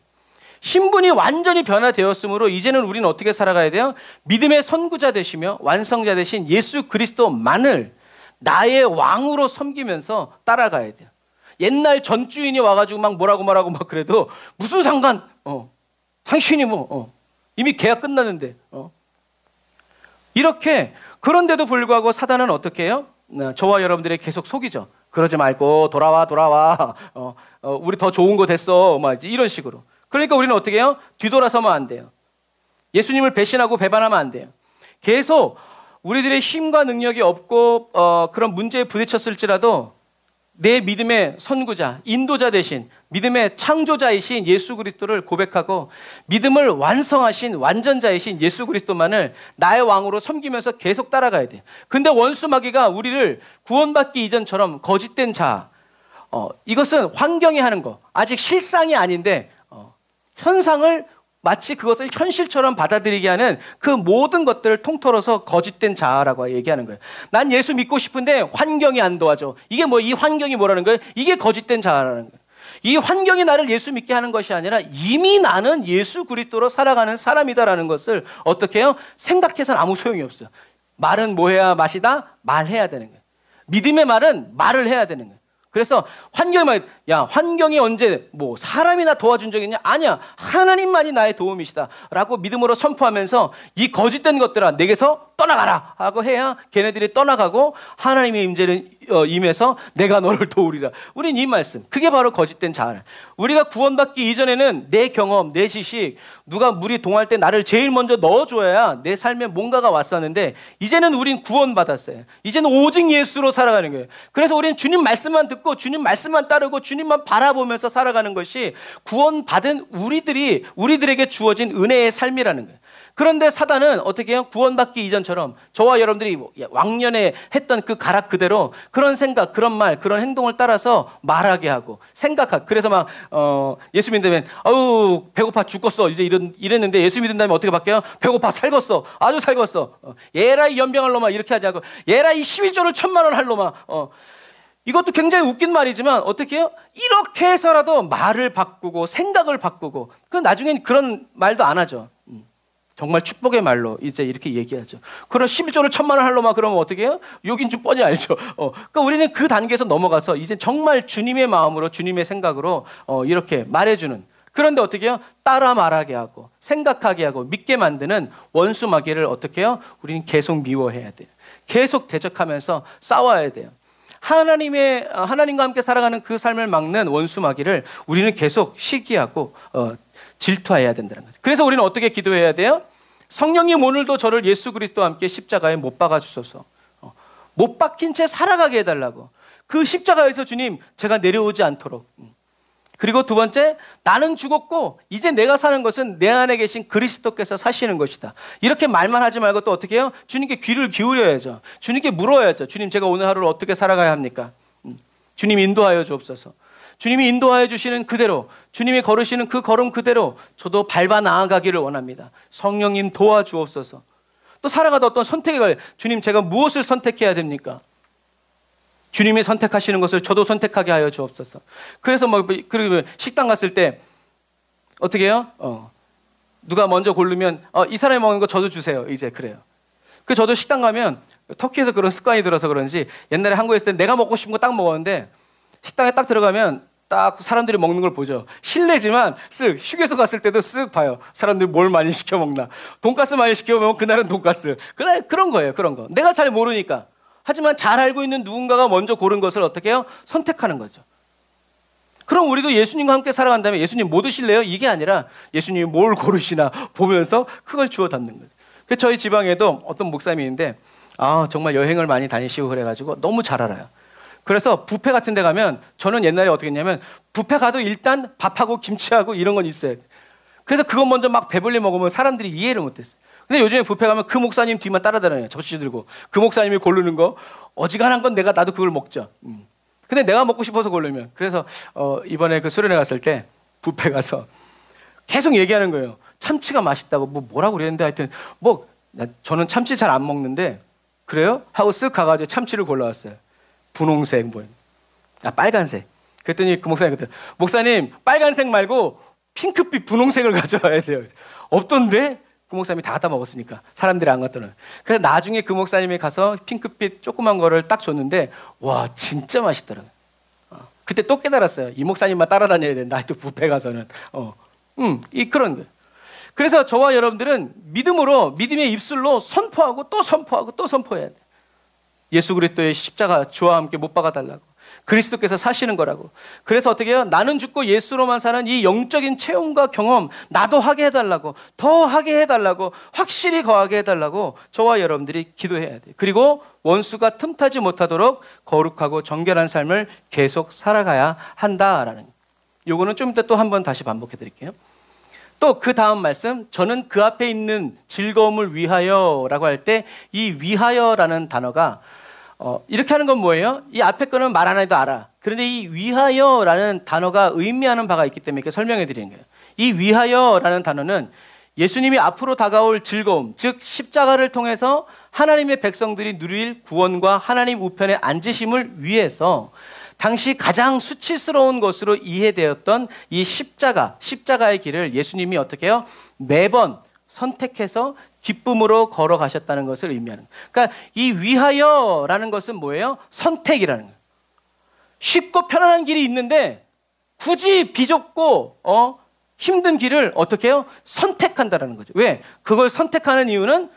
신분이 완전히 변화되었으므로 이제는 우리는 어떻게 살아가야 돼요? 믿음의 선구자 되시며 완성자 되신 예수 그리스도만을 나의 왕으로 섬기면서 따라가야 돼요. 옛날 전주인이 와가지고 막 뭐라고 말하고 막 그래도 무슨 상관? 당신이 이미 계약 끝났는데. 이렇게 그런데도 불구하고 사단은 어떻게 해요? 저와 여러분들이 계속 속이죠. 그러지 말고 돌아와. 우리 더 좋은 거 됐어. 막 이런 식으로. 그러니까 우리는 어떻게 해요? 뒤돌아서면 안 돼요. 예수님을 배신하고 배반하면 안 돼요. 계속 우리들의 힘과 능력이 없고 그런 문제에 부딪혔을지라도 내 믿음의 선구자, 인도자 되신 믿음의 창조자이신 예수 그리스도를 고백하고 믿음을 완성하신 완전자이신 예수 그리스도만을 나의 왕으로 섬기면서 계속 따라가야 돼요. 근데 원수 마귀가 우리를 구원받기 이전처럼 거짓된 자, 이것은 환경이 하는 거, 아직 실상이 아닌데 현상을 마치 그것을 현실처럼 받아들이게 하는 그 모든 것들을 통틀어서 거짓된 자아라고 얘기하는 거예요. 난 예수 믿고 싶은데 환경이 안 도와줘. 이게 이 환경이 뭐라는 거예요? 이게 거짓된 자아라는 거예요. 이 환경이 나를 예수 믿게 하는 것이 아니라 이미 나는 예수 그리스도로 살아가는 사람이다라는 것을 어떻게 해요? 생각해서는 아무 소용이 없어요. 말은 뭐 해야 맛이다? 말해야 되는 거예요. 믿음의 말은 말을 해야 되는 거예요. 그래서 환경이 언제 사람이나 도와준 적이 있냐? 아니야. 하나님만이 나의 도움이시다 라고 믿음으로 선포하면서 이 거짓된 것들아 내게서 떠나가라 하고 해야 걔네들이 떠나가고 하나님의 임재는 임해서 내가 너를 도우리라. 우린 이 말씀, 그게 바로 거짓된 자아. 우리가 구원받기 이전에는 내 경험, 내 지식, 누가 물이 동할 때 나를 제일 먼저 넣어줘야 내 삶에 뭔가가 왔었는데 이제는 우린 구원받았어요. 이제는 오직 예수로 살아가는 거예요. 그래서 우리는 주님 말씀만 듣고 주님 말씀만 따르고 주님만 바라보면서 살아가는 것이 구원받은 우리들에게 주어진 은혜의 삶이라는 거예요. 그런데 사단은 어떻게 해요? 구원받기 이전처럼 저와 여러분들이 왕년에 했던 그 가락 그대로 그런 생각, 그런 말, 그런 행동을 따라서 말하게 하고 생각하고. 그래서 막 예수 믿으면 아우 배고파 죽겠어 이제 이랬는데 예수 믿은 다음에 어떻게 바뀌어요? 배고파 살겄어, 아주 살겄어. 얘라 이 연병할 놈아 이렇게 하지 않고 얘라 이 12조를 1,000만 원 할 놈아. 이것도 굉장히 웃긴 말이지만 어떻게 해요? 이렇게 해서라도 말을 바꾸고 생각을 바꾸고 그 나중엔 그런 말도 안 하죠. 정말 축복의 말로 이제 이렇게 얘기하죠. 그럼 12조를 1,000만 원 할로마 그러면 어떻게 해요? 욕인 줄 뻔히 알죠. 그러니까 우리는 그 단계에서 넘어가서 이제 정말 주님의 마음으로 주님의 생각으로 이렇게 말해주는. 그런데 어떻게 해요? 따라 말하게 하고 생각하게 하고 믿게 만드는 원수 마귀를 어떻게 해요? 우리는 계속 미워해야 돼요. 계속 대적하면서 싸워야 돼요. 하나님과 함께 살아가는 그 삶을 막는 원수 마귀를 우리는 계속 시기하고 질투해야 된다는 거죠. 그래서 우리는 어떻게 기도해야 돼요? 성령님 오늘도 저를 예수 그리스도와 함께 십자가에 못 박아 주소서. 못 박힌 채 살아가게 해달라고. 그 십자가에서 주님 제가 내려오지 않도록. 그리고 두 번째, 나는 죽었고 이제 내가 사는 것은 내 안에 계신 그리스도께서 사시는 것이다. 이렇게 말만 하지 말고 또 어떻게 해요? 주님께 귀를 기울여야죠. 주님께 물어야죠. 주님 제가 오늘 하루를 어떻게 살아가야 합니까? 주님 인도하여 주옵소서. 주님이 인도하여 주시는 그대로, 주님이 걸으시는 그 걸음 그대로 저도 밟아 나아가기를 원합니다. 성령님 도와주옵소서. 또 살아가다 어떤 선택에 걸려. 주님 제가 무엇을 선택해야 됩니까? 주님이 선택하시는 것을 저도 선택하게 하여 주옵소서. 그래서 그리고 식당 갔을 때 어떻게 해요? 누가 먼저 고르면 이 사람이 먹는 거 저도 주세요. 이제 그래요. 저도 식당 가면 터키에서 그런 습관이 들어서 그런지 옛날에 한국에 있을 때 내가 먹고 싶은 거 딱 먹었는데 식당에 딱 들어가면 딱 사람들이 먹는 걸 보죠. 실례지만 쓱 휴게소 갔을 때도 쓱 봐요. 사람들이 뭘 많이 시켜 먹나. 돈가스 많이 시켜 먹으면 그날은 돈가스. 그런 거예요. 그런 거. 내가 잘 모르니까. 하지만 잘 알고 있는 누군가가 먼저 고른 것을 어떻게 해요? 선택하는 거죠. 그럼 우리도 예수님과 함께 살아간다면 예수님 뭐 드실래요? 이게 아니라 예수님이 뭘 고르시나 보면서 그걸 주워 담는 거죠. 저희 지방에도 어떤 목사님이 있는데 정말 여행을 많이 다니시고 그래가지고 너무 잘 알아요. 그래서 뷔페 같은 데 가면 저는 옛날에 어떻게 했냐면 뷔페 가도 일단 밥하고 김치하고 이런 건 있어야 돼. 그래서 그것 먼저 막 배불리 먹으면 사람들이 이해를 못했어요. 근데 요즘에 뷔페 가면 그 목사님 뒤만 따라다녀요. 접시 들고. 그 목사님이 고르는 거 어지간한 건 나도 그걸 먹죠. 근데 내가 먹고 싶어서 고르면. 그래서 이번에 그 수련회 갔을 때 뷔페 가서 계속 얘기하는 거예요. 참치가 맛있다고 뭐라고 그랬는데 하여튼 저는 참치 잘 안 먹는데 그래요? 하고 쓱 가가지고 참치를 골라왔어요. 분홍색 빨간색. 그랬더니 그 목사님 빨간색 말고 핑크빛 분홍색을 가져와야 돼요. 없던데 그 목사님이 다 갖다 먹었으니까 사람들이 안 갖다는. 그래서 나중에 그 목사님이 가서 핑크빛 조그만 거를 딱 줬는데 와 진짜 맛있더라고요. 그때 또 깨달았어요. 이 목사님만 따라다녀야 된다. 하여튼 뷔페 가서는 이 그런 거예요. 그래서 저와 여러분들은 믿음으로 믿음의 입술로 선포하고 또 선포하고 또 선포해야 돼. 예수 그리스도의 십자가 주와 함께 못 박아달라고. 그리스도께서 사시는 거라고. 그래서 어떻게 해요? 나는 죽고 예수로만 사는 이 영적인 체험과 경험 나도 하게 해달라고, 더 하게 해달라고, 확실히 거하게 해달라고 저와 여러분들이 기도해야 돼요. 그리고 원수가 틈타지 못하도록 거룩하고 정결한 삶을 계속 살아가야 한다라는, 요거는 좀 이따 또 한 번 다시 반복해 드릴게요. 또 그 다음 말씀, 저는 그 앞에 있는 즐거움을 위하여라고 할 때 이 위하여라는 단어가 이렇게 하는 건 뭐예요? 이 앞에 거는 말 안 해도 알아. 그런데 이 위하여라는 단어가 의미하는 바가 있기 때문에 이렇게 설명해 드리는 거예요. 이 위하여라는 단어는 예수님이 앞으로 다가올 즐거움, 즉 십자가를 통해서 하나님의 백성들이 누릴 구원과 하나님 우편에 앉으심을 위해서 당시 가장 수치스러운 것으로 이해되었던 이 십자가의 길을 예수님이 어떻게 해요? 매번 선택해서 기쁨으로 걸어가셨다는 것을 의미하는 거예요. 그러니까 이 위하여라는 것은 뭐예요? 선택이라는 거예요. 쉽고 편안한 길이 있는데 굳이 비좁고 힘든 길을 어떻게 해요? 선택한다는 거죠. 왜? 그걸 선택하는 이유는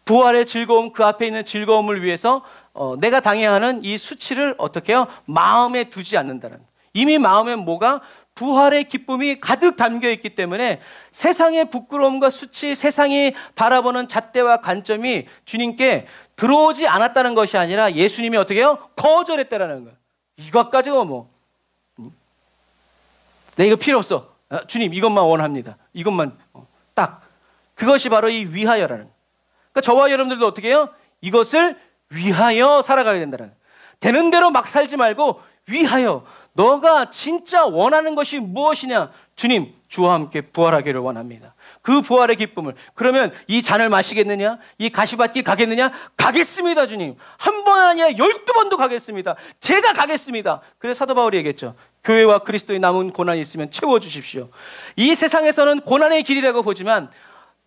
부활의 즐거움, 그 앞에 있는 즐거움을 위해서 내가 당해야 하는 이 수치를 어떻게 해요? 마음에 두지 않는다는 거예요. 이미 마음에 뭐가? 부활의 기쁨이 가득 담겨 있기 때문에 세상의 부끄러움과 수치, 세상이 바라보는 잣대와 관점이 주님께 들어오지 않았다는 것이 아니라 예수님이 어떻게 해요? 거절했다라는 거예요. 이것 가지고 뭐 내 이거 필요 없어. 주님 이것만 원합니다. 이것만 딱. 그것이 바로 이 위하여라는 거예요. 그러니까 저와 여러분들도 어떻게 해요? 이것을 위하여 살아가야 된다는 거예요. 되는 대로 막 살지 말고 위하여, 너가 진짜 원하는 것이 무엇이냐? 주님, 주와 함께 부활하기를 원합니다. 그 부활의 기쁨을. 그러면 이 잔을 마시겠느냐? 이 가시밭길 가겠느냐? 가겠습니다, 주님. 한 번 아니라 12번도 가겠습니다. 제가 가겠습니다. 그래서 사도 바울이 얘기했죠. 교회와 그리스도의 남은 고난이 있으면 채워주십시오. 이 세상에서는 고난의 길이라고 보지만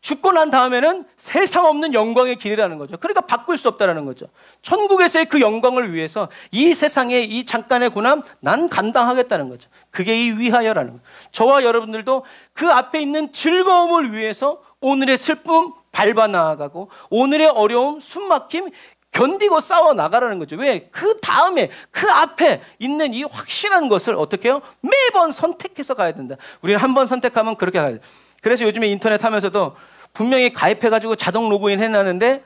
죽고 난 다음에는 세상 없는 영광의 길이라는 거죠. 그러니까 바꿀 수 없다는 거죠. 천국에서의 그 영광을 위해서 이 세상의 이 잠깐의 고난 난 감당하겠다는 거죠. 그게 이 위하여라는 거예요. 저와 여러분들도 그 앞에 있는 즐거움을 위해서 오늘의 슬픔 밟아 나아가고 오늘의 어려움, 숨막힘 견디고 싸워 나가라는 거죠. 왜? 그 다음에 그 앞에 있는 이 확실한 것을 어떻게 해요? 매번 선택해서 가야 된다. 우리는 한 번 선택하면 그렇게 가야 돼. 그래서 요즘에 인터넷 하면서도 분명히 가입해가지고 자동 로그인 해놨는데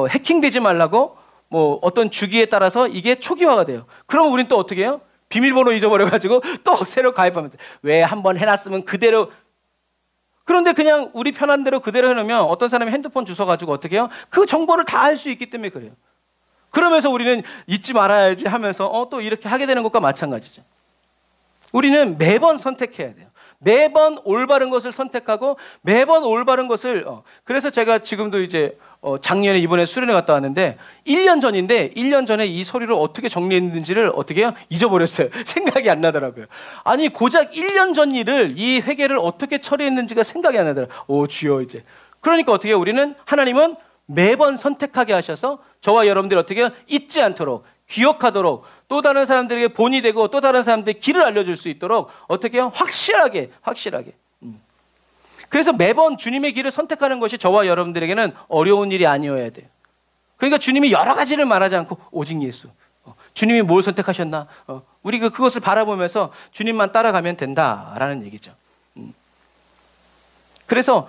해킹되지 말라고 뭐 어떤 주기에 따라서 이게 초기화가 돼요. 그럼 우린 또 어떻게 해요? 비밀번호 잊어버려가지고 또 새로 가입하면서 왜 한번 해놨으면 그대로. 그런데 그냥 우리 편한 대로 그대로 해놓으면 어떤 사람이 핸드폰 주워 가지고 어떻게 해요? 그 정보를 다 알 수 있기 때문에 그래요. 그러면서 우리는 잊지 말아야지 하면서 또 이렇게 하게 되는 것과 마찬가지죠. 우리는 매번 선택해야 돼요. 매번 올바른 것을 선택하고 매번 올바른 것을 그래서 제가 지금도 이제 작년에 이번에 수련회 갔다 왔는데 1년 전인데 1년 전에 이 서류를 어떻게 정리했는지를 어떻게 해요? 잊어버렸어요. 생각이 안 나더라고요. 아니 고작 1년 전 일을 이 회개를 어떻게 처리했는지가 생각이 안 나더라고요. 오 주여 이제. 그러니까 어떻게 해요? 우리는 하나님은 매번 선택하게 하셔서 저와 여러분들이 어떻게 해요? 잊지 않도록 기억하도록 또 다른 사람들에게 본이 되고 또 다른 사람들에게 길을 알려줄 수 있도록 어떻게 해요? 확실하게. 그래서 매번 주님의 길을 선택하는 것이 저와 여러분들에게는 어려운 일이 아니어야 돼요. 그러니까 주님이 여러 가지를 말하지 않고 오직 예수. 주님이 뭘 선택하셨나? 우리 그것을 바라보면서 주님만 따라가면 된다라는 얘기죠. 그래서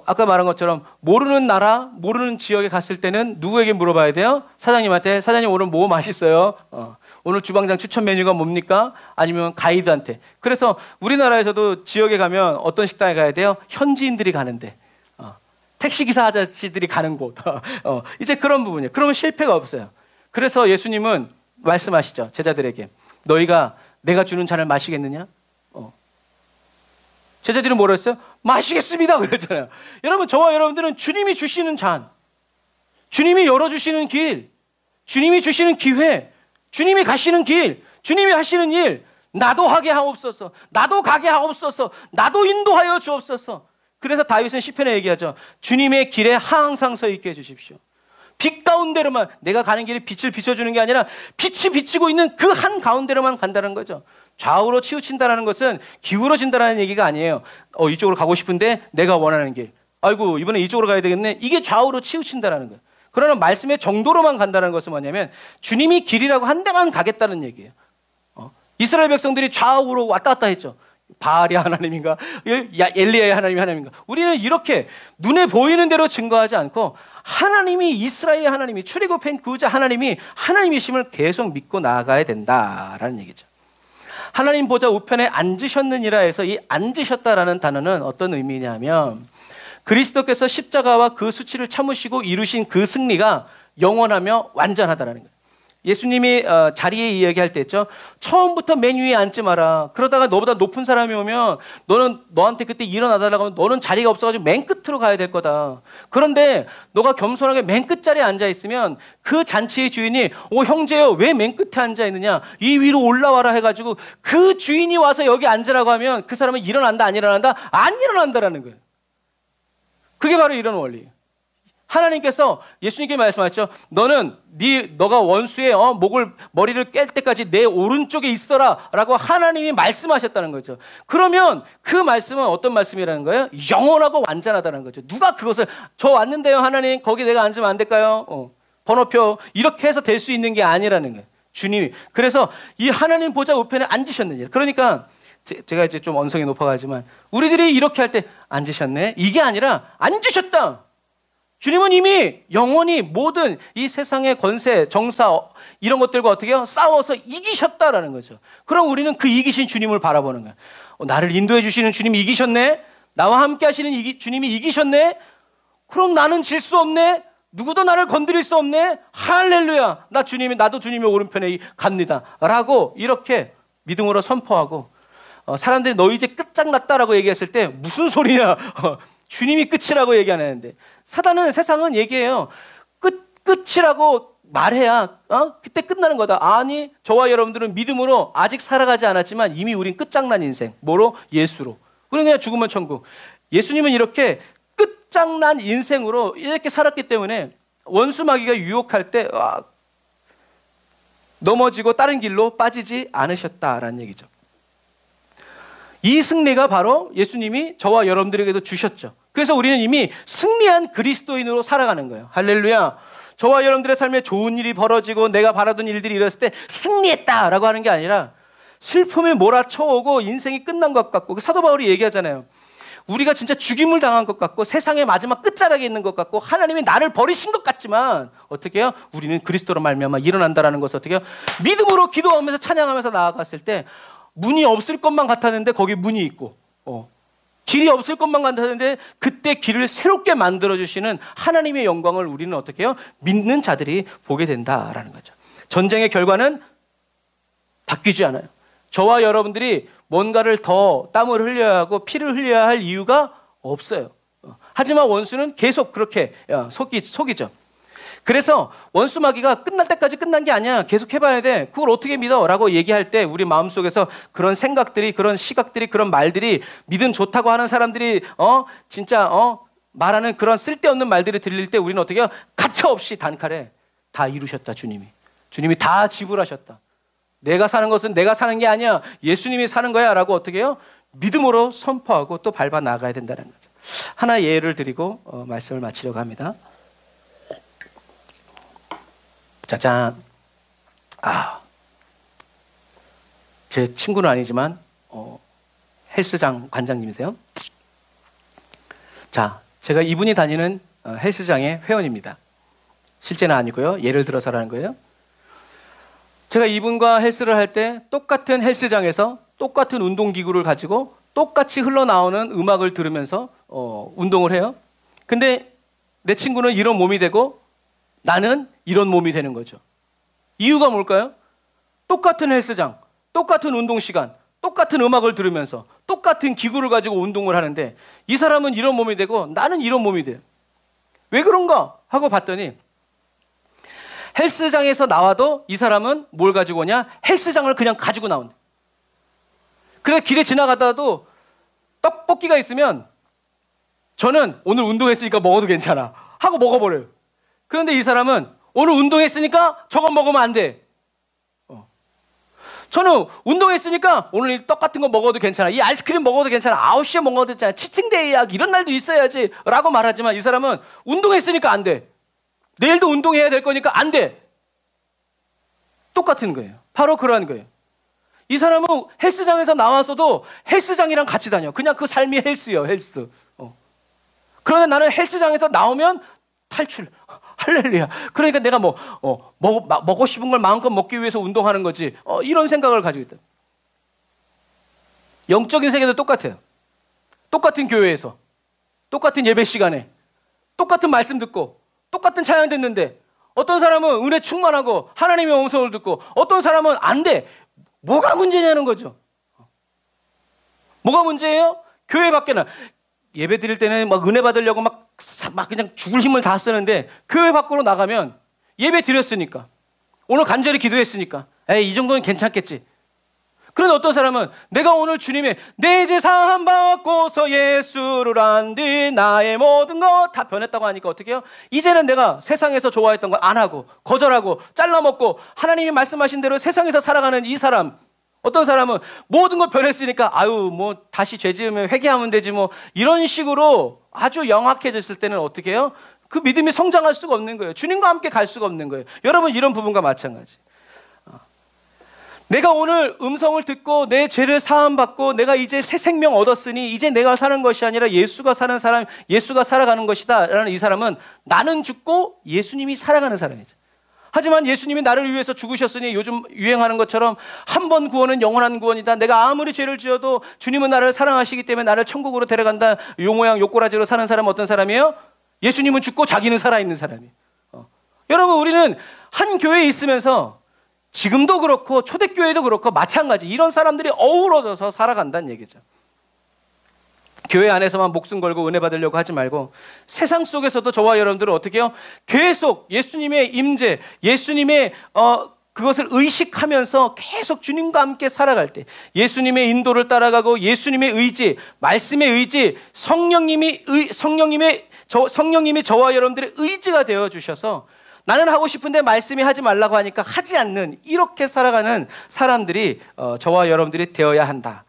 아까 말한 것처럼 모르는 나라, 모르는 지역에 갔을 때는 누구에게 물어봐야 돼요? 사장님한테. 사장님 오늘 뭐 맛있어요? 오늘 주방장 추천 메뉴가 뭡니까? 아니면 가이드한테. 그래서 우리나라에서도 지역에 가면 어떤 식당에 가야 돼요? 현지인들이 가는데 택시기사 아저씨들이 가는 곳. 이제 그런 부분이에요. 그러면 실패가 없어요. 그래서 예수님은 말씀하시죠. 제자들에게. 너희가 내가 주는 잔을 마시겠느냐? 제자들이 뭐라 했어요? 마시겠습니다 그랬잖아요. 여러분 저와 여러분들은 주님이 주시는 잔, 주님이 열어주시는 길, 주님이 주시는 기회, 주님이 가시는 길, 주님이 하시는 일 나도 하게 하옵소서. 나도 가게 하옵소서. 나도 인도하여 주옵소서. 그래서 다윗은 시편에 얘기하죠. 주님의 길에 항상 서 있게 해주십시오. 빛 가운데로만, 내가 가는 길에 빛을 비춰주는 게 아니라 빛이 비치고 있는 그 한 가운데로만 간다는 거죠. 좌우로 치우친다는 것은 기울어진다는 얘기가 아니에요. 이쪽으로 가고 싶은데 내가 원하는 길. 아이고 이번에 이쪽으로 가야 되겠네. 이게 좌우로 치우친다는 거예요. 그러나 말씀의 정도로만 간다는 것은 뭐냐면 주님이 길이라고 한 데만 가겠다는 얘기예요. 이스라엘 백성들이 좌우로 왔다 갔다 했죠. 바알이 하나님인가? 엘리야의 하나님이 하나님인가? 우리는 이렇게 눈에 보이는 대로 증거하지 않고 하나님이, 이스라엘의 하나님이, 출애굽한 구주자 하나님이 하나님이심을 계속 믿고 나아가야 된다라는 얘기죠. 하나님 보좌 우편에 앉으셨느니라 해서 이 앉으셨다라는 단어는 어떤 의미냐면 그리스도께서 십자가와 그 수치를 참으시고 이루신 그 승리가 영원하며 완전하다라는 거예요. 예수님이 자리에 이야기할 때 했죠. 처음부터 맨 위에 앉지 마라. 그러다가 너보다 높은 사람이 오면 너한테 그때 일어나달라고 하면 너는 자리가 없어가지고 맨 끝으로 가야 될 거다. 그런데 너가 겸손하게 맨 끝자리에 앉아 있으면 그 잔치의 주인이 형제여 왜 맨 끝에 앉아 있느냐, 이 위로 올라와라 해가지고 그 주인이 와서 여기 앉으라고 하면 그 사람은 일어난다 안 일어난다? 안 일어난다라는 거예요. 그게 바로 이런 원리예요. 하나님께서 예수님께 말씀하셨죠. 너가 원수의 머리를 깰 때까지 내 오른쪽에 있어라라고 하나님이 말씀하셨다는 거죠. 그러면 그 말씀은 어떤 말씀이라는 거예요? 영원하고 완전하다는 거죠. 누가 그것을 저 왔는데요 하나님 거기 내가 앉으면 안 될까요? 번호표 이렇게 해서 될 수 있는 게 아니라는 거예요. 주님이. 그래서 이 하나님 보좌 우편에 앉으셨느니라. 그러니까 제가 이제 좀 언성이 높아가지만 우리들이 이렇게 할 때 앉으셨네 이게 아니라 앉으셨다. 주님은 이미 영원히 모든 이 세상의 권세, 정사 이런 것들과 어떻게 해요? 싸워서 이기셨다라는 거죠. 그럼 우리는 그 이기신 주님을 바라보는 거예요. 나를 인도해 주시는 주님이 이기셨네? 나와 함께 하시는 주님이 이기셨네? 그럼 나는 질 수 없네? 누구도 나를 건드릴 수 없네? 할렐루야! 나도 주님의 오른편에 갑니다. 라고 이렇게 믿음으로 선포하고 사람들이 너 이제 끝장났다라고 얘기했을 때 무슨 소리냐? 주님이 끝이라고 얘기 안 하는데 세상은 얘기해요. 끝이라고 말해야 그때 끝나는 거다. 아니 저와 여러분들은 믿음으로 아직 살아가지 않았지만 이미 우린 끝장난 인생. 뭐로? 예수로. 우리는 그냥 죽으면 천국. 예수님은 이렇게 끝장난 인생으로 이렇게 살았기 때문에 원수 마귀가 유혹할 때 넘어지고 다른 길로 빠지지 않으셨다라는 얘기죠. 이 승리가 바로 예수님이 저와 여러분들에게도 주셨죠. 그래서 우리는 이미 승리한 그리스도인으로 살아가는 거예요. 할렐루야. 저와 여러분들의 삶에 좋은 일이 벌어지고 내가 바라던 일들이 이뤘을 때 승리했다라고 하는 게 아니라 슬픔이 몰아쳐오고 인생이 끝난 것 같고 사도 바울이 얘기하잖아요. 우리가 진짜 죽임을 당한 것 같고 세상의 마지막 끝자락에 있는 것 같고 하나님이 나를 버리신 것 같지만 어떻게 해요? 우리는 그리스도로 말미암아 일어난다라는 것을 어떻게 해요? 믿음으로 기도하면서 찬양하면서 나아갔을 때 문이 없을 것만 같았는데 거기 문이 있고 길이 없을 것만 같았는데 그때 길을 새롭게 만들어주시는 하나님의 영광을 우리는 어떻게 해요? 믿는 자들이 보게 된다라는 거죠. 전쟁의 결과는 바뀌지 않아요. 저와 여러분들이 뭔가를 더 땀을 흘려야 하고 피를 흘려야 할 이유가 없어요. 하지만 원수는 계속 그렇게 속이죠. 그래서 원수 마귀가 끝날 때까지 끝난 게 아니야. 계속 해봐야 돼. 그걸 어떻게 믿어? 라고 얘기할 때 우리 마음속에서 그런 생각들이, 그런 시각들이, 그런 말들이 믿음 좋다고 하는 사람들이 진짜 말하는 그런 쓸데없는 말들이 들릴 때 우리는 어떻게 해요? 가차없이 단칼에 다 이루셨다. 주님이 다 지불하셨다. 내가 사는 것은 내가 사는 게 아니야. 예수님이 사는 거야. 라고 어떻게 해요? 믿음으로 선포하고 또 밟아 나가야 된다는 거죠. 하나 예를 드리고 말씀을 마치려고 합니다. 짜잔. 제 친구는 아니지만 헬스장 관장님이세요. 자, 제가 이분이 다니는 헬스장의 회원입니다. 실제는 아니고요. 예를 들어서라는 거예요. 제가 이분과 헬스를 할 때 똑같은 헬스장에서 똑같은 운동기구를 가지고 똑같이 흘러나오는 음악을 들으면서 운동을 해요. 근데 내 친구는 이런 몸이 되고 나는 이런 몸이 되는 거죠. 이유가 뭘까요? 똑같은 헬스장, 똑같은 운동 시간, 똑같은 음악을 들으면서 똑같은 기구를 가지고 운동을 하는데 이 사람은 이런 몸이 되고 나는 이런 몸이 돼요. 왜 그런가 하고 봤더니 헬스장에서 나와도 이 사람은 뭘 가지고 오냐? 헬스장을 그냥 가지고 나온다. 그래 길에 지나가다도 떡볶이가 있으면 저는 오늘 운동했으니까 먹어도 괜찮아 하고 먹어버려요. 그런데 이 사람은 오늘 운동했으니까 저거 먹으면 안 돼. 저는 운동했으니까 오늘 이 떡 같은 거 먹어도 괜찮아. 이 아이스크림 먹어도 괜찮아. 9시에 먹어도 괜찮아. 치팅데이야. 이런 날도 있어야지 라고 말하지만 이 사람은 운동했으니까 안 돼. 내일도 운동해야 될 거니까 안 돼. 똑같은 거예요. 바로 그러한 거예요. 이 사람은 헬스장에서 나와서도 헬스장이랑 같이 다녀. 그냥 그 삶이 헬스예요. 헬스. 그런데 나는 헬스장에서 나오면 탈출. 할렐루야. 그러니까 내가 먹고 싶은 걸 마음껏 먹기 위해서 운동하는 거지. 이런 생각을 가지고 있다. 영적인 세계도 똑같아요. 똑같은 교회에서, 똑같은 예배 시간에, 똑같은 말씀 듣고, 똑같은 찬양 듣는데 어떤 사람은 은혜 충만하고 하나님의 음성을 듣고 어떤 사람은 안 돼. 뭐가 문제냐는 거죠. 뭐가 문제예요? 교회 밖에는 예배 드릴 때는 막 은혜 받으려고 막 그냥 죽을 힘을 다 쓰는데 교회 밖으로 나가면 예배 드렸으니까 오늘 간절히 기도했으니까 이 정도는 괜찮겠지. 그런데 어떤 사람은 내가 오늘 주님의 내 죄 사함 받고서 예수를 안 뒤 나의 모든 것 다 변했다고 하니까 어떻게 해요? 이제는 내가 세상에서 좋아했던 걸 안 하고 거절하고 잘라먹고 하나님이 말씀하신 대로 세상에서 살아가는 이 사람. 어떤 사람은 모든 걸 변했으니까 뭐 다시 죄 지으면 회개하면 되지 뭐 이런 식으로 아주 영악해졌을 때는 어떻게 해요? 그 믿음이 성장할 수가 없는 거예요. 주님과 함께 갈 수가 없는 거예요. 여러분 이런 부분과 마찬가지. 내가 오늘 음성을 듣고 내 죄를 사함받고 내가 이제 새 생명 얻었으니 이제 내가 사는 것이 아니라 예수가 사는 사람, 예수가 살아가는 것이다 라는 이 사람은 나는 죽고 예수님이 살아가는 사람이죠. 하지만 예수님이 나를 위해서 죽으셨으니 요즘 유행하는 것처럼 한 번 구원은 영원한 구원이다. 내가 아무리 죄를 지어도 주님은 나를 사랑하시기 때문에 나를 천국으로 데려간다. 요 모양 요꼬라지로 사는 사람은 어떤 사람이에요? 예수님은 죽고 자기는 살아있는 사람이에요. 여러분 우리는 한 교회에 있으면서 지금도 그렇고 초대교회도 그렇고 마찬가지 이런 사람들이 어우러져서 살아간다는 얘기죠. 교회 안에서만 목숨 걸고 은혜 받으려고 하지 말고 세상 속에서도 저와 여러분들은 어떻게 해요? 계속 예수님의 임재, 예수님의 그것을 의식하면서 계속 주님과 함께 살아갈 때 예수님의 인도를 따라가고 예수님의 의지, 말씀의 의지, 성령님이 저와 여러분들의 의지가 되어 주셔서 나는 하고 싶은데 말씀이 하지 말라고 하니까 하지 않는 이렇게 살아가는 사람들이 저와 여러분들이 되어야 한다.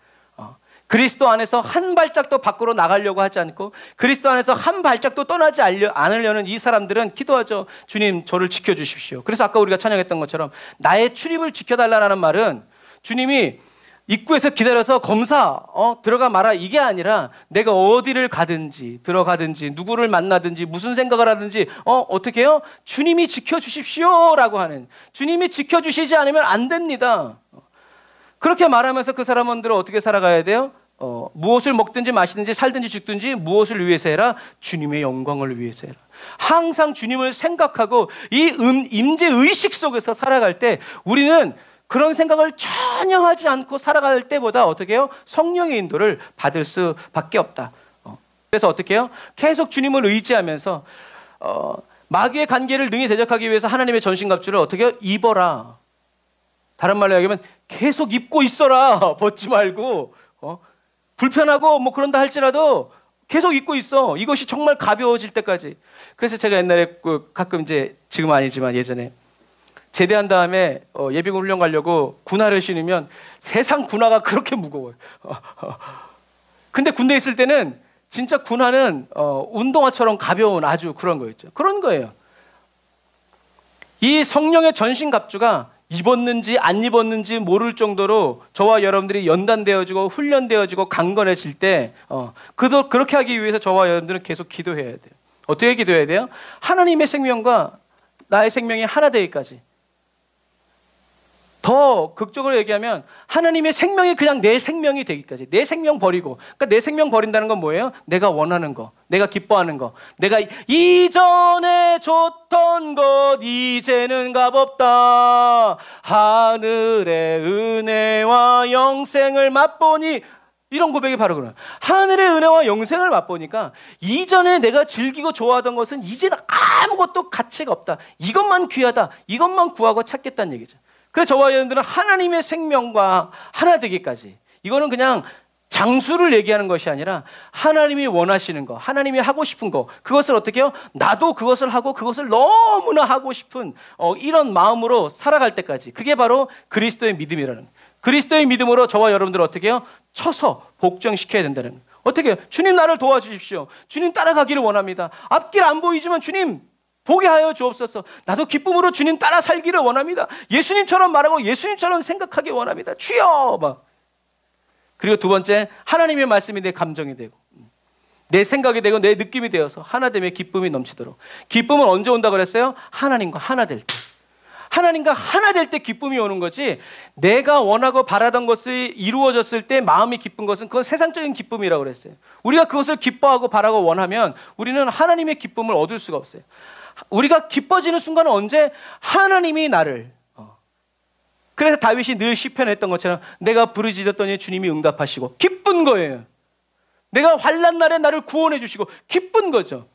그리스도 안에서 한 발짝도 밖으로 나가려고 하지 않고 그리스도 안에서 한 발짝도 떠나지 않으려는 이 사람들은 기도하죠. 주님 저를 지켜주십시오. 그래서 아까 우리가 찬양했던 것처럼 나의 출입을 지켜달라는 말은 주님이 입구에서 기다려서 검사 들어가 마라 이게 아니라 내가 어디를 가든지 들어가든지 누구를 만나든지 무슨 생각을 하든지 어떻게 해요? 주님이 지켜주십시오 라고 하는, 주님이 지켜주시지 않으면 안 됩니다. 그렇게 말하면서 그 사람들은 어떻게 살아가야 돼요? 무엇을 먹든지 마시든지 살든지 죽든지 무엇을 위해서 해라? 주님의 영광을 위해서 해라. 항상 주님을 생각하고 이 임재 의식 속에서 살아갈 때 우리는 그런 생각을 전혀 하지 않고 살아갈 때보다 어떻게 해요? 성령의 인도를 받을 수밖에 없다. 그래서 어떻게 해요? 계속 주님을 의지하면서 마귀의 관계를 능히 대적하기 위해서 하나님의 전신갑주를 어떻게 해요? 입어라. 다른 말로 얘기하면 계속 입고 있어라. 벗지 말고 불편하고 뭐 그런다 할지라도 계속 입고 있어. 이것이 정말 가벼워질 때까지. 그래서 제가 옛날에 가끔 이제 지금 아니지만 예전에 제대한 다음에 예비군 훈련 가려고 군화를 신으면 세상 군화가 그렇게 무거워요. 근데 군대에 있을 때는 진짜 군화는 운동화처럼 가벼운 아주 그런 거였죠. 그런 거예요. 이 성령의 전신갑주가 입었는지 안 입었는지 모를 정도로 저와 여러분들이 연단되어지고 훈련되어지고 강건해질 때 그렇게 하기 위해서 저와 여러분들은 계속 기도해야 돼요. 어떻게 기도해야 돼요? 하나님의 생명과 나의 생명이 하나 되기까지. 더 극적으로 얘기하면 하나님의 생명이 그냥 내 생명이 되기까지. 내 생명 버리고. 그러니까 내 생명 버린다는 건 뭐예요? 내가 원하는 거, 내가 기뻐하는 거, 내가 이전에 줬던 것 이제는 값없다. 하늘의 은혜와 영생을 맛보니, 이런 고백이 바로 그래요. 하늘의 은혜와 영생을 맛보니까 이전에 내가 즐기고 좋아하던 것은 이제는 아무것도 가치가 없다. 이것만 귀하다. 이것만 구하고 찾겠다는 얘기죠. 그래서 저와 여러분들은 하나님의 생명과 하나 되기까지 이거는 그냥 장수를 얘기하는 것이 아니라 하나님이 원하시는 거, 하나님이 하고 싶은 거, 그것을 어떻게 해요? 나도 그것을 하고 그것을 너무나 하고 싶은 이런 마음으로 살아갈 때까지, 그게 바로 그리스도의 믿음이라는, 그리스도의 믿음으로 저와 여러분들을 어떻게 해요? 쳐서 복종시켜야 된다는. 어떻게 해요? 주님 나를 도와주십시오. 주님 따라가기를 원합니다. 앞길 안 보이지만 주님 보게 하여 주옵소서. 나도 기쁨으로 주님 따라 살기를 원합니다. 예수님처럼 말하고 예수님처럼 생각하기 원합니다. 주여! 막. 그리고 두 번째, 하나님의 말씀이 내 감정이 되고 내 생각이 되고 내 느낌이 되어서 하나됨의 기쁨이 넘치도록. 기쁨은 언제 온다고 그랬어요? 하나님과 하나 될 때. 하나님과 하나 될 때 기쁨이 오는 거지, 내가 원하고 바라던 것이 이루어졌을 때 마음이 기쁜 것은 그건 세상적인 기쁨이라고 그랬어요. 우리가 그것을 기뻐하고 바라고 원하면 우리는 하나님의 기쁨을 얻을 수가 없어요. 우리가 기뻐지는 순간은 언제? 하나님이 나를. 그래서 다윗이 늘 시편에 했던 것처럼 내가 부르짖었더니 주님이 응답하시고 기쁜 거예요. 내가 환난 날에 나를 구원해 주시고 기쁜 거죠.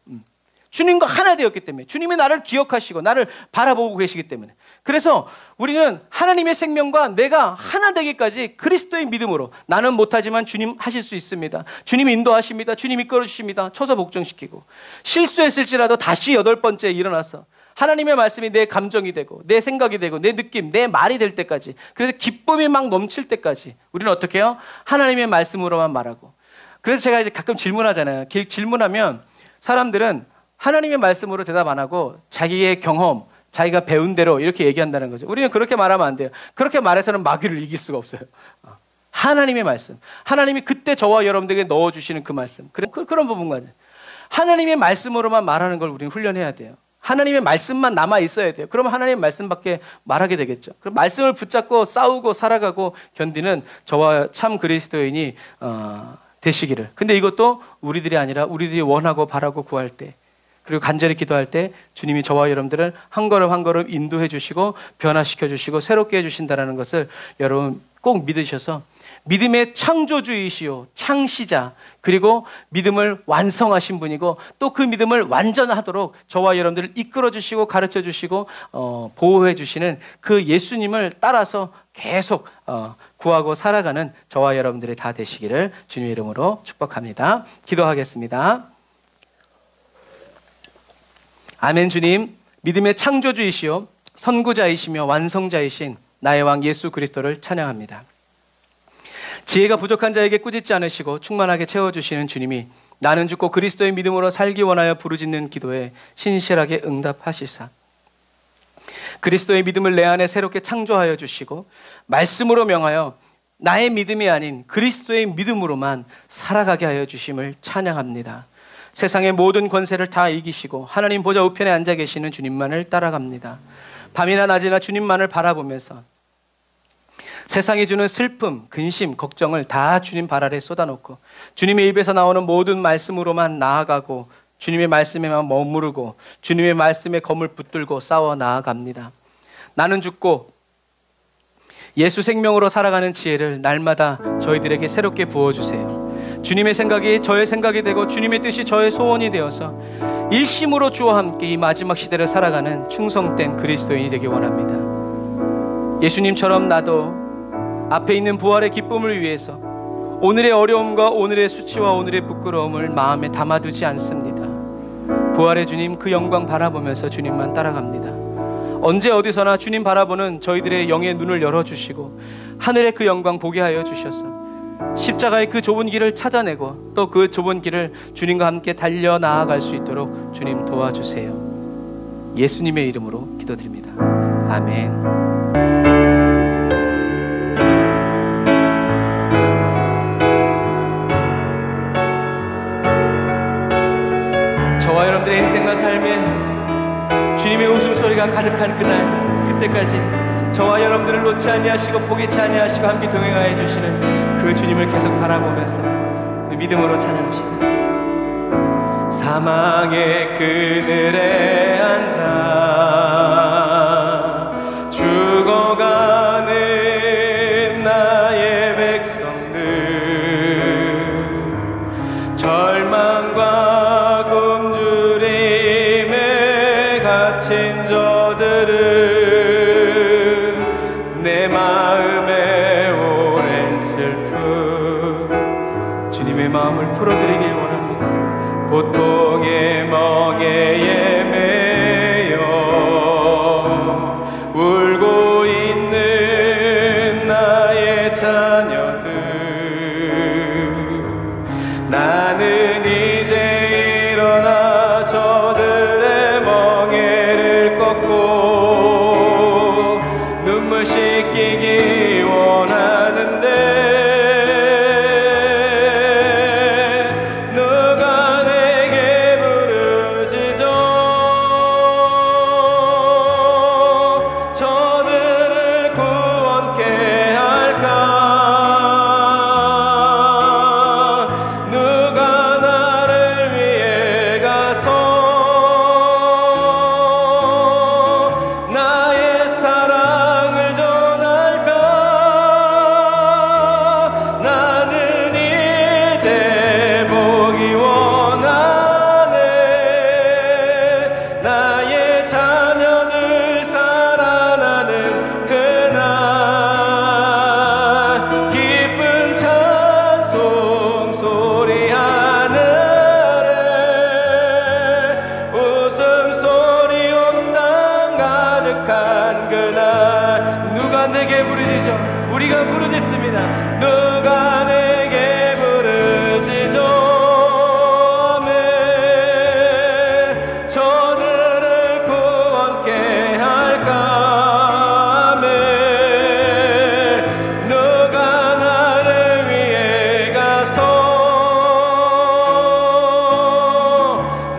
주님과 하나 되었기 때문에, 주님이 나를 기억하시고 나를 바라보고 계시기 때문에. 그래서 우리는 하나님의 생명과 내가 하나 되기까지 그리스도의 믿음으로, 나는 못하지만 주님 하실 수 있습니다. 주님 인도하십니다. 주님 이끌어 주십니다. 쳐서 복종시키고, 실수했을지라도 다시 8번째 일어나서 하나님의 말씀이 내 감정이 되고 내 생각이 되고 내 느낌, 내 말이 될 때까지, 그래서 기쁨이 막 넘칠 때까지 우리는 어떻게 해요? 하나님의 말씀으로만 말하고. 그래서 제가 이제 가끔 질문하잖아요. 질문하면 사람들은 하나님의 말씀으로 대답 안 하고 자기의 경험, 자기가 배운 대로 이렇게 얘기한다는 거죠. 우리는 그렇게 말하면 안 돼요. 그렇게 말해서는 마귀를 이길 수가 없어요. 하나님의 말씀, 하나님이 그때 저와 여러분들에게 넣어주시는 그 말씀, 그런 부분까지 하나님의 말씀으로만 말하는 걸 우리는 훈련해야 돼요. 하나님의 말씀만 남아 있어야 돼요. 그러면 하나님의 말씀밖에 말하게 되겠죠. 그럼 말씀을 붙잡고 싸우고 살아가고 견디는 저와 참 그리스도인이 되시기를. 근데 이것도 우리들이 아니라 우리들이 원하고 바라고 구할 때, 그리고 간절히 기도할 때 주님이 저와 여러분들을 한 걸음 한 걸음 인도해 주시고 변화시켜 주시고 새롭게 해주신다는 것을 여러분 꼭 믿으셔서, 믿음의 창조주이시오 창시자, 그리고 믿음을 완성하신 분이고 또 그 믿음을 완전하도록 저와 여러분들을 이끌어 주시고 가르쳐 주시고 보호해 주시는 그 예수님을 따라서 계속 구하고 살아가는 저와 여러분들이 다 되시기를 주님의 이름으로 축복합니다. 기도하겠습니다. 아멘. 주님, 믿음의 창조주이시오 선구자이시며 완성자이신 나의 왕 예수 그리스도를 찬양합니다. 지혜가 부족한 자에게 꾸짖지 않으시고 충만하게 채워주시는 주님이 나는 죽고 그리스도의 믿음으로 살기 원하여 부르짖는 기도에 신실하게 응답하시사 그리스도의 믿음을 내 안에 새롭게 창조하여 주시고 말씀으로 명하여 나의 믿음이 아닌 그리스도의 믿음으로만 살아가게 하여 주심을 찬양합니다. 세상의 모든 권세를 다 이기시고 하나님 보좌 우편에 앉아 계시는 주님만을 따라갑니다. 밤이나 낮이나 주님만을 바라보면서 세상이 주는 슬픔, 근심, 걱정을 다 주님 발 아래 쏟아놓고 주님의 입에서 나오는 모든 말씀으로만 나아가고 주님의 말씀에만 머무르고 주님의 말씀에 검을 붙들고 싸워 나아갑니다. 나는 죽고 예수 생명으로 살아가는 지혜를 날마다 저희들에게 새롭게 부어주세요. 주님의 생각이 저의 생각이 되고 주님의 뜻이 저의 소원이 되어서 일심으로 주와 함께 이 마지막 시대를 살아가는 충성된 그리스도인이 되기 원합니다. 예수님처럼 나도 앞에 있는 부활의 기쁨을 위해서 오늘의 어려움과 오늘의 수치와 오늘의 부끄러움을 마음에 담아두지 않습니다. 부활의 주님 그 영광 바라보면서 주님만 따라갑니다. 언제 어디서나 주님 바라보는 저희들의 영의 눈을 열어주시고 하늘의 그 영광 보게 하여 주셔서 십자가의 그 좁은 길을 찾아내고 또 그 좁은 길을 주님과 함께 달려 나아갈 수 있도록 주님 도와주세요. 예수님의 이름으로 기도드립니다. 아멘. 저와 여러분들의 인생과 삶에 주님의 웃음소리가 가득한 그날, 그때까지 저와 여러분들을 놓지 아니하시고 포기치 아니하시고 함께 동행하여 주시는 그 주님을 계속 바라보면서 믿음으로 찬양합시다. 사망의 그늘에 앉아 죽어가는 나의 백성들, 절망과 굶주림에 갇힌 저들은 내 마음에 오랜 슬픔 마음을 풀어드리길 원합니다. 고통의 멍에에 매여 울고 있는 나의 자녀들, 나는 이제 일어나 저들의 멍에를 꺾고 눈물 씻기기 원하는데 누가 내게 부르짖어 저들을 구원케 할까? 누가 나를 위해 가서 나의 사랑을 전할까? 나는 이제 보기 원하네. 나의 자녀들 살아나는 그날 기쁜 찬송 소리 하늘에 웃음소리 온 땅 가득한 그날 누가 내게 부르짖어? 우리가 부르짖습니다. 누가 내게 부르짖어 아멘. 저들을 구원케 할까 아멘. 누가 나를 위해 가서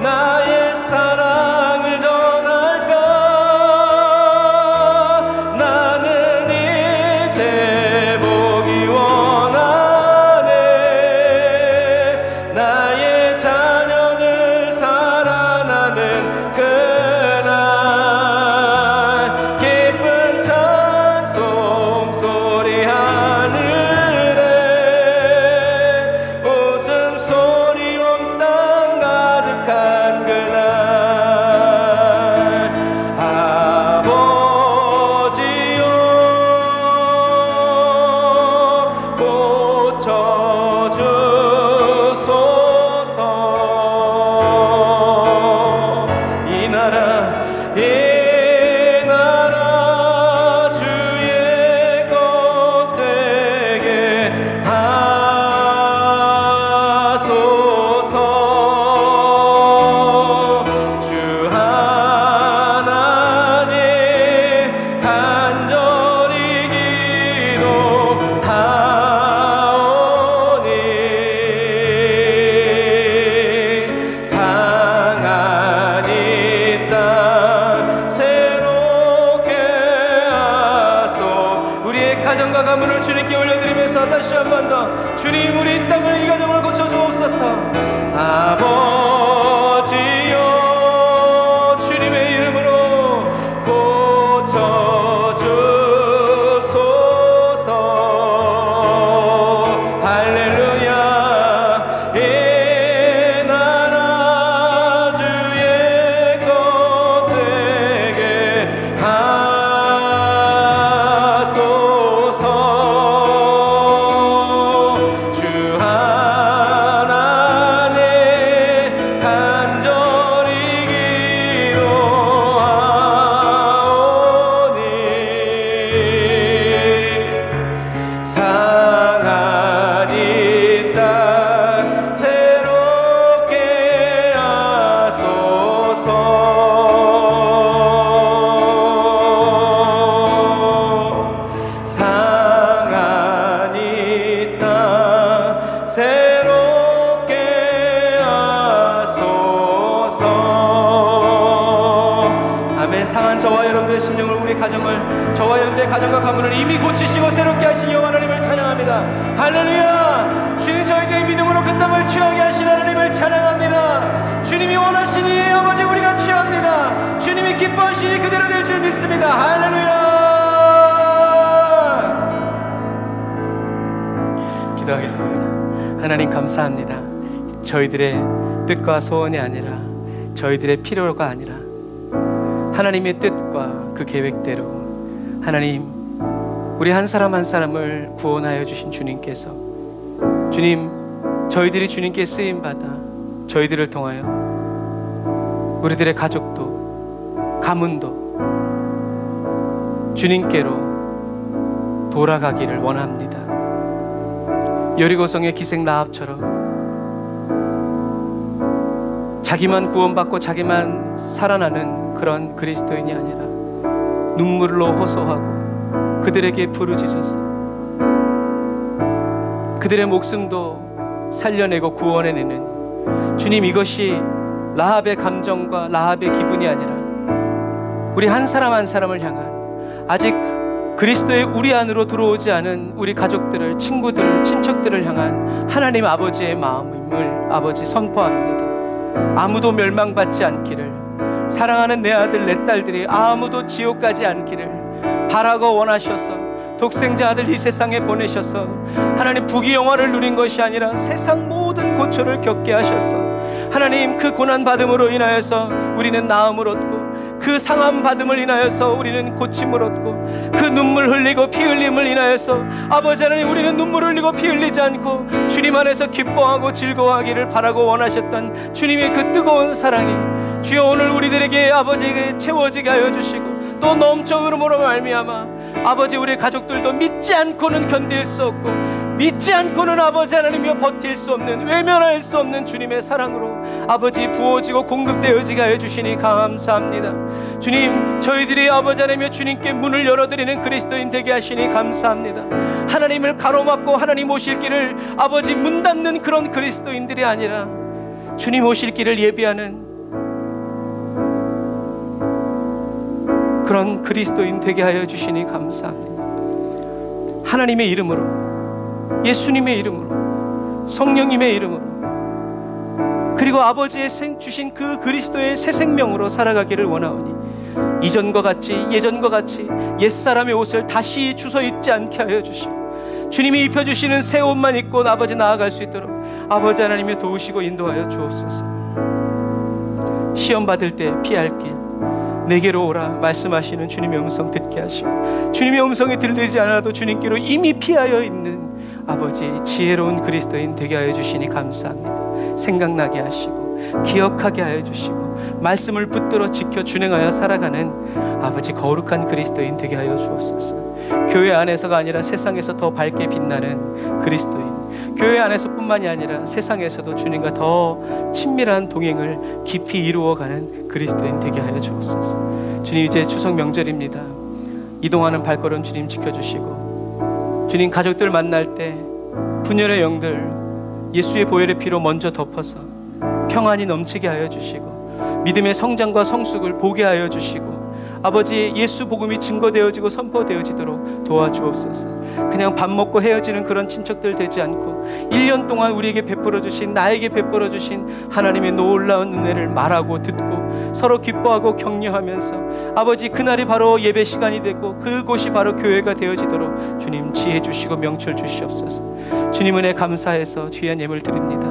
나의 사랑을 전할까? 나는 이제 보기 원하네. 나의 자녀들 살아나는 그날 기쁜 찬송 소리 하늘에 웃음소리 온 땅 가득한 그날 아버지여 고쳐주소서. 이 나라 주의 것 되게 하소서. 주 하나님 간절히 기도하오니 상한 이 땅 새롭게 하소. 우리의 가정과 가문을 주님께 올려드리면서 다시 한 번 더 주님 우리 이 땅을 이 가정을 고쳐주옵소서. 아버지여 주님의 이름으로 고쳐주소서. 할렐루야. 이 나라 주의 것 되게 하소서. 주 하나님 간절히 기도하오니 상한 이 땅 새롭게 하소서. 상한 이 땅 새롭게 하소서. 아멘. 상한 저와 여러분들의 심령을, 우리 가정을, 저와 여러분들의 가정과 가문을 이미 고치시고 새롭게 하신 여호와 하나님을 찬양합니다. 할렐루야. 주님 저희들의 믿음으로 그 땅을 취하게 하신 하나님을 찬양합니다. 주님이 원하시니 아버지 우리가 취합니다. 주님이 기뻐하시니 그대로 될 줄 믿습니다. 할렐루야. 기도하겠습니다. 하나님 감사합니다. 저희들의 뜻과 소원이 아니라 저희들의 필요가 아니라 하나님의 뜻과 그 계획대로 하나님 우리 한 사람 한 사람을 구원하여 주신 주님께서 주님 저희들이 주님께 쓰임받아 저희들을 통하여 우리들의 가족도 가문도 주님께로 돌아가기를 원합니다. 여리고성의 기생 라합처럼 자기만 구원받고 자기만 살아나는 그런 그리스도인이 아니라 눈물로 호소하고 그들에게 부르짖어서 그들의 목숨도 살려내고 구원해내는 주님, 이것이 라합의 감정과 라합의 기분이 아니라 우리 한 사람 한 사람을 향한 아직 그리스도의 우리 안으로 들어오지 않은 우리 가족들을, 친구들을, 친척들을 향한 하나님 아버지의 마음을 아버지 선포합니다. 아무도 멸망받지 않기를, 사랑하는 내 아들 내 딸들이 아무도 지옥 가지 않기를 바라고 원하셔서 독생자 아들 이 세상에 보내셔서 하나님 부귀영화를 누린 것이 아니라 세상 모든 고초를 겪게 하셔서 하나님 그 고난받음으로 인하여서 우리는 나음을 얻고 그 상함받음을 인하여서 우리는 고침을 얻고 그 눈물 흘리고 피 흘림을 인하여서 아버지 하나님 우리는 눈물 흘리고 피 흘리지 않고 주님 안에서 기뻐하고 즐거워하기를 바라고 원하셨던 주님의 그 뜨거운 사랑이 주여 오늘 우리들에게 아버지에게 채워지게 하여 주시고 또 넘쳐 흐름으로 말미암아 아버지 우리 가족들도 믿지 않고는 견딜 수 없고 믿지 않고는 아버지 하나님이여 버틸 수 없는 외면할 수 없는 주님의 사랑으로 아버지 부어지고 공급되어지게 하여 주시니 감사합니다. 주님, 저희들이 아버지 하나님이여 주님께 문을 열어드리는 그리스도인 되게 하시니 감사합니다. 하나님을 가로막고 하나님 오실 길을 아버지 문 닫는 그런 그리스도인들이 아니라 주님 오실 길을 예비하는 그런 그리스도인 되게 하여 주시니 감사합니다. 하나님의 이름으로, 예수님의 이름으로, 성령님의 이름으로, 그리고 아버지의 주신 그 그리스도의 새 생명으로 살아가기를 원하오니 이전과 같이 예전과 같이 옛사람의 옷을 다시 주워 입지 않게 하여 주시고 주님이 입혀주시는 새 옷만 입고 아버지 나아갈 수 있도록 아버지 하나님이 도우시고 인도하여 주옵소서. 시험 받을 때 피할 길 내게로 오라 말씀하시는 주님의 음성 듣게 하시고 주님의 음성이 들리지 않아도 주님께로 이미 피하여 있는 아버지 지혜로운 그리스도인 되게 하여 주시니 감사합니다. 생각나게 하시고 기억하게 하여 주시고 말씀을 붙들어 지켜 준행하여 살아가는 아버지 거룩한 그리스도인 되게 하여 주옵소서. 교회 안에서가 아니라 세상에서 더 밝게 빛나는 그리스도인, 교회 안에서뿐만이 아니라 세상에서도 주님과 더 친밀한 동행을 깊이 이루어가는 그리스도인 되게 하여 주옵소서. 주님, 이제 추석 명절입니다. 이동하는 발걸음 주님 지켜주시고 주님, 가족들 만날 때 분열의 영들 예수의 보혈의 피로 먼저 덮어서 평안이 넘치게 하여 주시고 믿음의 성장과 성숙을 보게 하여 주시고 아버지 예수 복음이 증거되어지고 선포되어지도록 도와주옵소서. 그냥 밥 먹고 헤어지는 그런 친척들 되지 않고 1년 동안 우리에게 베풀어 주신, 나에게 베풀어 주신 하나님의 놀라운 은혜를 말하고 듣고 서로 기뻐하고 격려하면서 아버지 그날이 바로 예배 시간이 되고 그곳이 바로 교회가 되어지도록 주님 지혜 주시고 명철 주시옵소서. 주님 은혜 감사해서 귀한 예물 드립니다.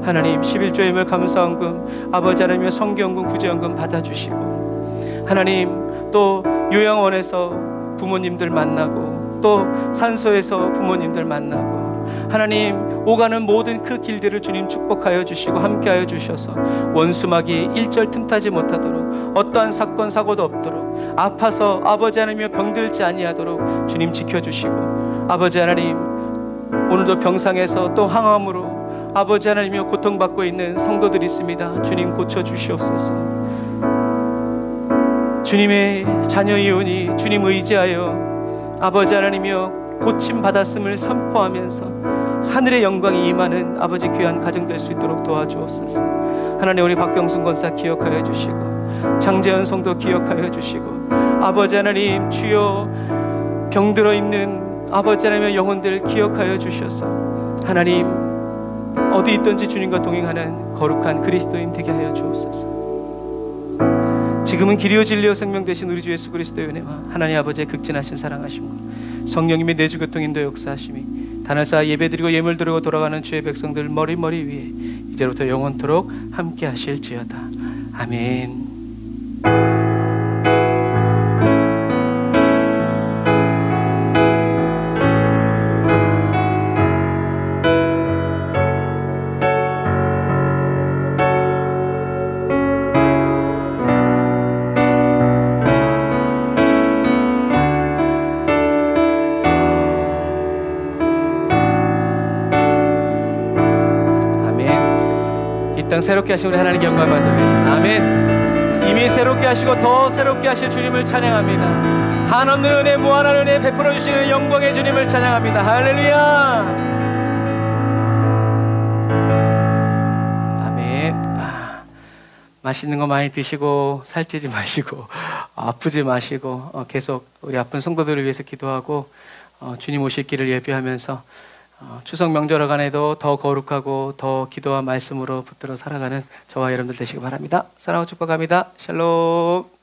하나님 11조 예물 감사헌금 아버지 하나님의 성경금 구제헌금 받아주시고 하나님 또 요양원에서 부모님들 만나고 또 산소에서 부모님들 만나고 하나님 오가는 모든 그 길들을 주님 축복하여 주시고 함께하여 주셔서 원수막이 일절 틈타지 못하도록 어떠한 사건 사고도 없도록 아파서 아버지 하나님이여 병들지 아니하도록 주님 지켜주시고 아버지 하나님 오늘도 병상에서 또 항암으로 아버지 하나님이여 고통받고 있는 성도들이 있습니다. 주님 고쳐주시옵소서. 주님의 자녀이오니 주님 의지하여 아버지 하나님이여 고침받았음을 선포하면서 하늘의 영광이 임하는 아버지 귀한 가정 될 수 있도록 도와주옵소서. 하나님 우리 박병순 권사 기억하여 주시고 장재현 성도 기억하여 주시고 아버지 하나님 주여 병들어 있는 아버지 하나님의 영혼들 기억하여 주셔서 하나님 어디 있든지 주님과 동행하는 거룩한 그리스도인 되게 하여 주옵소서. 지금은 길이요 진리요 생명 되신 우리 주 예수 그리스도의 은혜와 하나님 아버지의 극진하신 사랑하심과 성령님의 내주 교통 인도 역사하심이 단을 예배드리고 예물 드리고 돌아가는 주의 백성들 머리 위에 이제부터 영원토록 함께 하실지어다. 아멘. 새롭게 하신 우리 하나님께 영광을 받드리겠습니다. 아멘. 이미 새롭게 하시고 더 새롭게 하실 주님을 찬양합니다. 한없는 은혜, 무한한 은혜 베풀어 주시는 영광의 주님을 찬양합니다. 할렐루야. 아멘. 맛있는 거 많이 드시고 살찌지 마시고 아프지 마시고 계속 우리 아픈 성도들을 위해서 기도하고 주님 오실 길을 예비하면서 추석 명절 어간에도 더 거룩하고 더 기도와 말씀으로 붙들어 살아가는 저와 여러분들 되시기 바랍니다. 사랑하고 축복합니다. 샬롬.